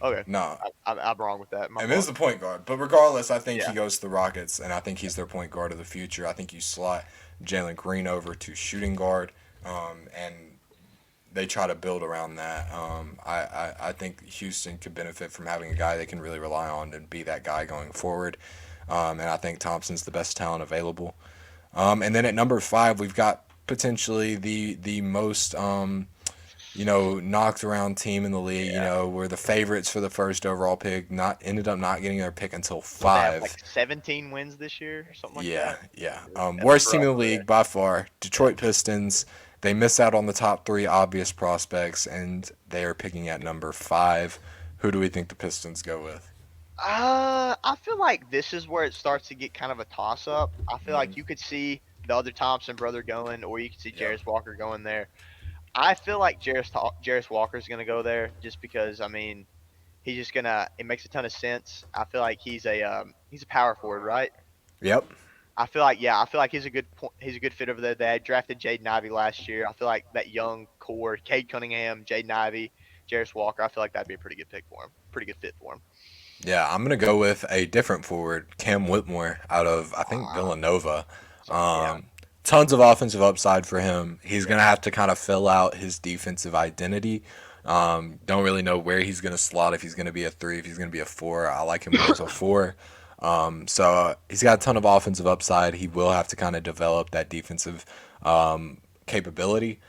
okay. no. I'm wrong with that. My And is fault. the point guard. But regardless, I think he Yeah. goes to the Rockets, and I think he's their point guard of the future. I think you slot Jalen Green over to shooting guard, and they try to build around that. I think Houston could benefit from having a guy they can really rely on and be that guy going forward. And I think Thompson's the best talent available. And then at number five, we've got potentially the most knocked around team in the league. You Yeah. know, were the favorites for the first overall pick. Not ended up not getting their pick until What they have like five. 17 wins this year or something like Yeah, that. yeah. That's Worst team rough in the over there. league by far. Yeah. Detroit Pistons. They miss out on the top three obvious prospects, and they are picking at number five. Who do we think the Pistons go with? I feel like this is where it starts to get kind of a toss up. I feel Mm, like you could see the other Thompson brother going, or you could see yep. Jarris Walker going there. I feel like Jarris Walker is going to go there just because I mean he's just gonna. It makes a ton of sense. I feel like he's a power forward, right? Yep. I feel like he's a good fit over there. They had drafted Jaden Ivey last year. I feel like that young core, Cade Cunningham, Jaden Ivey, Jarris Walker. I feel like that'd be a pretty good pick for him. Pretty good fit for him. Yeah, I'm gonna go with a different forward, Cam Whitmore, out of I think Uh, Villanova. yeah, Um, tons of offensive upside for him. He's going to have to kind of fill out his defensive identity. Don't really know where he's going to slot, if he's going to be a three, if he's going to be a four. I like him more as a four. So he's got a ton of offensive upside. He will have to kind of develop that defensive capability.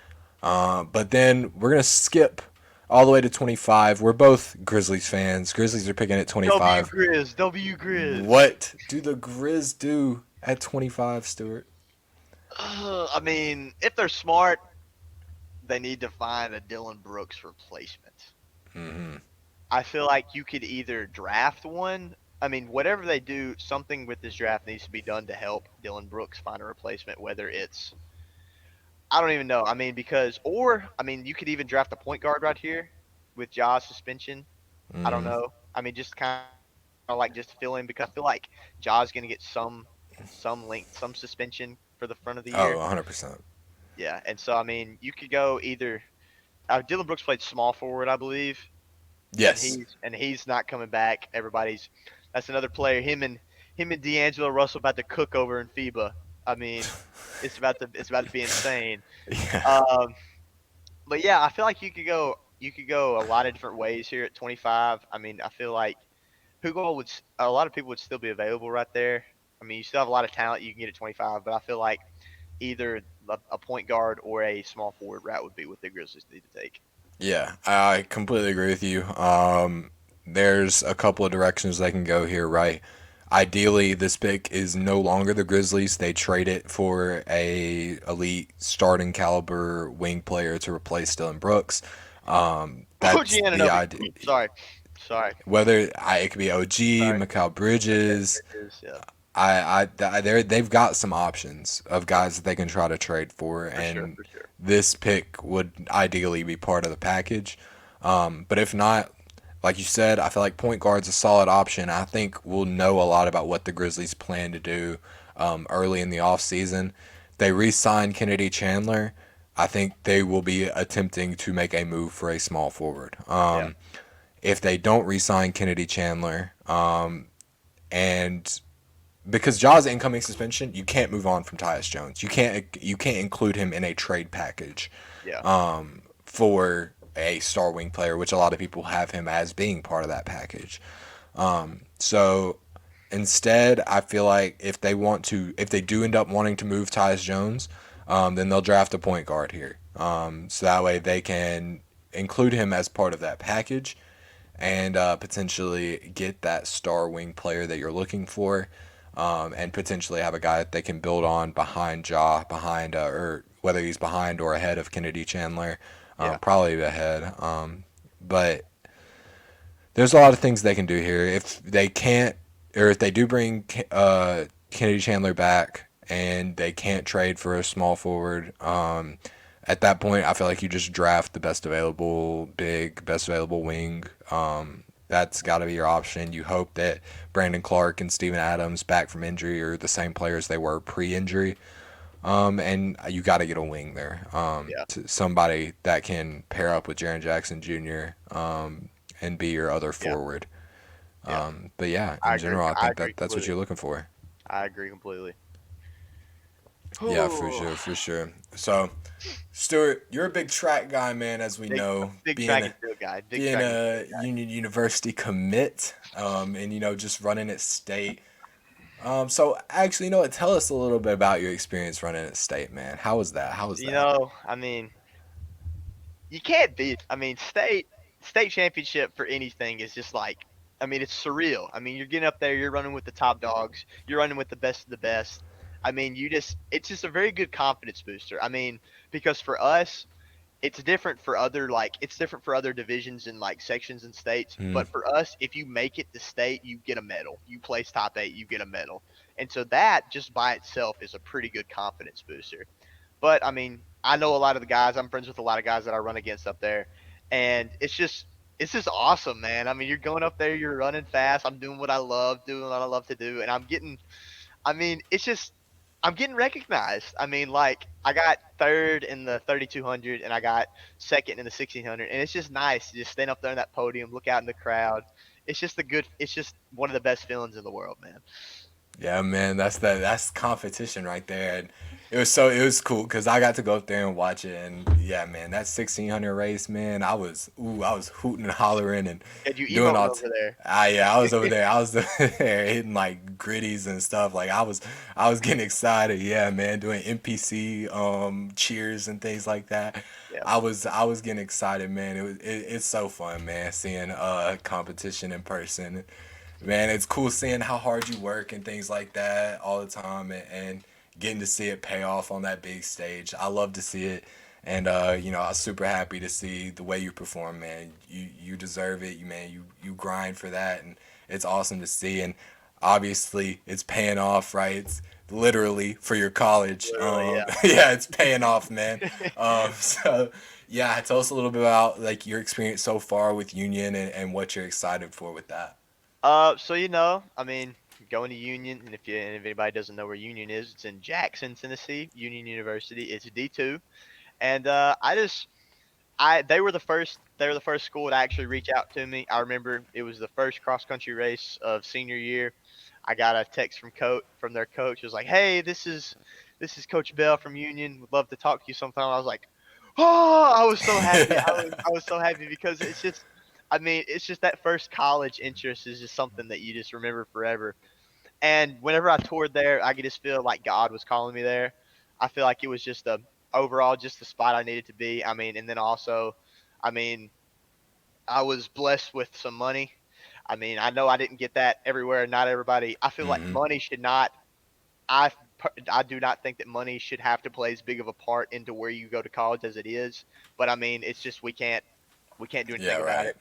But then we're going to skip all the way to 25. We're both Grizzlies fans. Grizzlies are picking at W 25. Grizz, W Grizz. What do the Grizz do at 25, Stewart? I mean, if they're smart, they need to find a Dylan Brooks replacement. Hmm. I feel like you could either draft one. I mean, whatever they do, something with this draft needs to be done to help Dylan Brooks find a replacement. Whether it's, I don't even know. I mean, because, or I mean, you could even draft a point guard right here with Ja's suspension. I don't Hmm. know. I mean, just kind of like just to fill in, because I feel like Ja's gonna get some suspension for the front of the year. Oh, 100%. Yeah, and so I mean, you could go either. Dylan Brooks played small forward, I believe, and Yes. he's not coming back. Everybody's that's another player. Him and D'Angelo Russell about to cook over in FIBA. I mean, it's about to be insane. Yeah. Um, but yeah, I feel like you could go a lot of different ways here at 25. I mean, I feel like Hugo a lot of people would still be available right there. I mean, you still have a lot of talent you can get at 25, but I feel like either a point guard or a small forward route would be what the Grizzlies need to take. Yeah, I completely agree with you. There's a couple of directions they can go here, right? Ideally, this pick is no longer the Grizzlies. They trade it for a elite starting caliber wing player to replace Dylan Brooks. OG That's the Anunoby. idea. Sorry, It could be OG, sorry. Mikal Okay, Bridges. Bridges, yeah, They've got some options of guys that they can try to trade for, for sure, and for sure. this pick would ideally be part of the package. But if not, like you said, I feel like point guard's a solid option. I think we'll know a lot about what the Grizzlies plan to do early in the offseason. They re-signed Kennedy Chandler. I think they will be attempting to make a move for a small forward. Yeah, If they don't re-sign Kennedy Chandler, and because Ja's incoming suspension, you can't move on from Tyus Jones. You can't include him in a trade package yeah, for a star wing player, which a lot of people have him as being part of that package. So instead, I feel like if they do end up wanting to move Tyus Jones, then they'll draft a point guard here. So that way they can include him as part of that package and potentially get that star wing player that you're looking for, and potentially have a guy that they can build on behind or whether he's behind or ahead of Kennedy Chandler, yeah, probably ahead. But there's a lot of things they can do here. If they can't, or if they do bring Kennedy Chandler back and they can't trade for a small forward, at that point, I feel like you just draft the best available big, best available wing. That's got to be your option. You hope that Brandon Clark and Steven Adams, back from injury, are the same players they were pre-injury. And you got to get a wing there. yeah, Somebody that can pair up with Jaren Jackson Jr. And be your other yeah, forward. yeah. But yeah, I in agree. general, I I think agree that's what completely. you're looking for. I agree completely. Yeah, for Ooh, sure, for sure. So, Stuart, you're a big track guy, man, as we big know, big being track a and field guy. Big being track and a field guy. Union University commit, and just running at state. So actually, tell us a little bit about your experience running at state, man. How was that? How was that? I mean, you can't beat. I mean, state championship for anything is just like. I mean, it's surreal. I mean, you're getting up there, you're running with the top dogs, you're running with the best of the best. I mean, it's just a very good confidence booster. I mean, because for us, it's different for other divisions and like sections and states, Mm, but for us, if you make it to state, you get a medal. You place top 8, you get a medal. And so that just by itself is a pretty good confidence booster. But I mean, I know a lot of the guys. I'm friends with a lot of guys that I run against up there, and it's just awesome, man. I mean, you're going up there, you're running fast. I'm doing what I love, doing what I love to do, and I'm getting. I mean, it's just I'm getting recognized. I mean, like I got third in the 3200, and I got second in the 1600, and it's just nice to just stand up there on that podium, look out in the crowd. It's just one of the best feelings in the world, man. Yeah, man, that's competition right there. And it was cool because I got to go up there and watch it, and yeah, man, that 1600 race, man, I was hooting and hollering and Had you doing emoting all. over there? Yeah, I was over there. I was over there hitting like gritties and stuff. Like I was getting excited. Yeah, man, doing NPC cheers and things like that. Yeah. I was getting excited, man. It's so fun, man, seeing competition in person. Man, it's cool seeing how hard you work and things like that all the time, and getting to see it pay off on that big stage. I love to see it, and I was super happy to see the way you perform, man. You deserve it, you grind for that, and it's awesome to see. And obviously, it's paying off, right? It's literally for your college. Literally, yeah. Yeah, it's paying off, man. So yeah, tell us a little bit about like your experience so far with Union, and what you're excited for with that. So I mean, going to Union, and if anybody doesn't know where Union is, it's in Jackson, Tennessee. Union University. It's D2, and I they were the first school to actually reach out to me. I remember it was the first cross country race of senior year. I got a text from their coach. It was like, "Hey, this is Coach Bell from Union. Would love to talk to you sometime." I was like, "Oh, I was so happy. I was so happy because it's just I mean, it's just that first college interest is just something that you just remember forever. And whenever I toured there, I could just feel like God was calling me there. I feel like it was just a overall just the spot I needed to be. I mean, and then also, I mean, I was blessed with some money. I mean, I know I didn't get that everywhere. Not everybody. I feel like Hmm. money should not. I I do not think that money should have to play as big of a part into where you go to college as it is. But I mean, it's just we can't do Yeah, anything about right. it.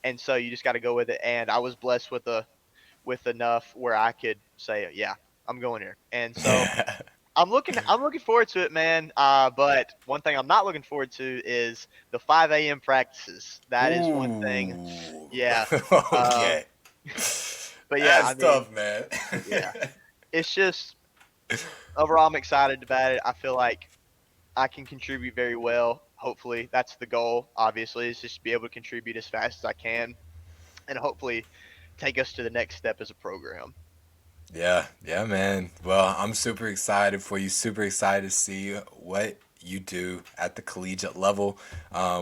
And so you just got to go with it. And I was blessed with enough where I could say, yeah, I'm going here. And so I'm looking forward to it, man. But one thing I'm not looking forward to is the 5 a.m. practices. That is one thing. Ooh. Yeah. Um, Okay. but yeah, I That's mean, tough, man. yeah, it's just overall I'm excited about it. I feel like I can contribute very well. Hopefully, that's the goal. Obviously, is just to be able to contribute as fast as I can, and hopefully take us to the next step as a program. Yeah, yeah, man. Well, I'm super excited for you. Super excited to see what you do at the collegiate level,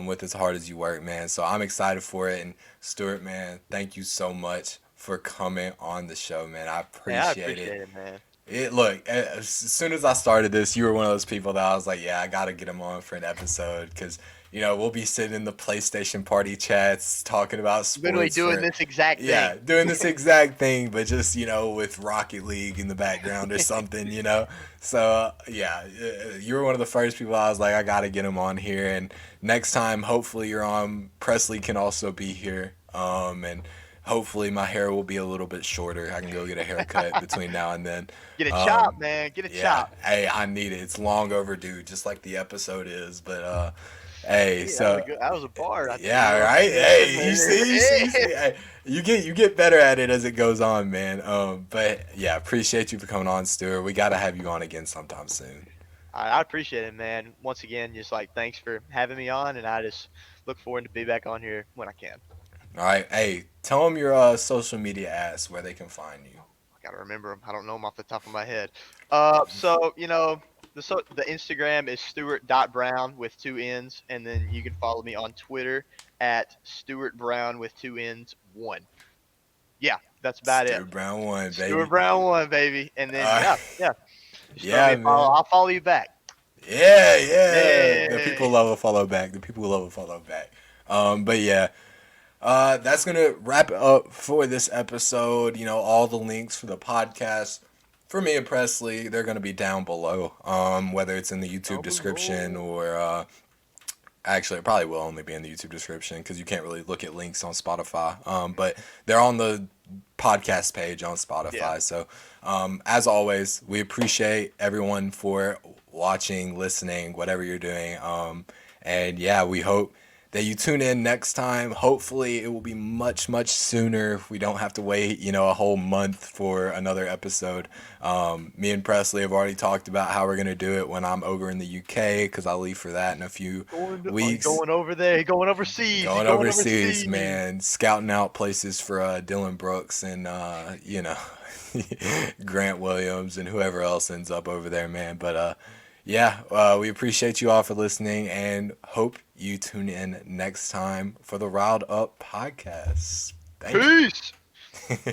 with as hard as you work, man. So I'm excited for it. And Stuart, man, thank you so much for coming on the show, man. I Yeah, I appreciate it. appreciate it, man. Look, as soon as I started this, you were one of those people that I was like, yeah, I gotta get him on for an episode because we'll be sitting in the PlayStation party chats talking about Literally sports doing for, this exact yeah, thing. doing this exact thing, but just with Rocket League in the background or something. So yeah, you were one of the first people I was like, I gotta get him on here, and next time, hopefully you're on. Presley can also be here, and hopefully my hair will be a little bit shorter. I can go get a haircut between now and then. Get a chop, Um, man. Get a yeah, chop. hey, I need it. It's long overdue, just like the episode is. But hey, Hey, that was a so good. That was a bar right there. You yeah, know what right. I'm Hey, you saying? see, you see, you see. Hey, you get better at it as it goes on, man. But yeah, appreciate you for coming on, Stuart. We gotta have you on again sometime soon. I appreciate it, man. Once again, just like thanks for having me on, and I just look forward to be back on here when I can. All right. Hey, tell them your social media ads where they can find you. I gotta remember them. I don't know them off the top of my head. So the Instagram is Stewart.Brown with two N's, and then you can follow me on Twitter at Stewart Brown with two N's one. Yeah, that's about it. Stuart Brown one, Stewart baby. Brown one, baby. And then Uh, yeah, just throw me yeah, a follow. man. I'll follow you back. Yeah, yeah. The Hey. people love a follow back. The people love a follow back. But yeah, that's gonna wrap it up for this episode. All the links for the podcast for me and Presley, they're gonna be down below. Whether it's in the YouTube Down description below. or actually, it probably will only be in the YouTube description because you can't really look at links on Spotify. But they're on the podcast page on Yeah. Spotify. So, as always, we appreciate everyone for watching, listening, whatever you're doing. And yeah, we hope that you tune in next time. Hopefully, it will be much, much sooner. We don't have to wait, a whole month for another episode. Me and Presley have already talked about how we're gonna do it when I'm over in the UK because I'll leave for that in a few weeks. Going over there, going overseas, Going going overseas, overseas. man, scouting out places for Dylan Brooks and Grant Williams and whoever else ends up over there, man. But yeah, we appreciate you all for listening and hope you tune in next time for the Riled Up podcast. Thank Peace. you.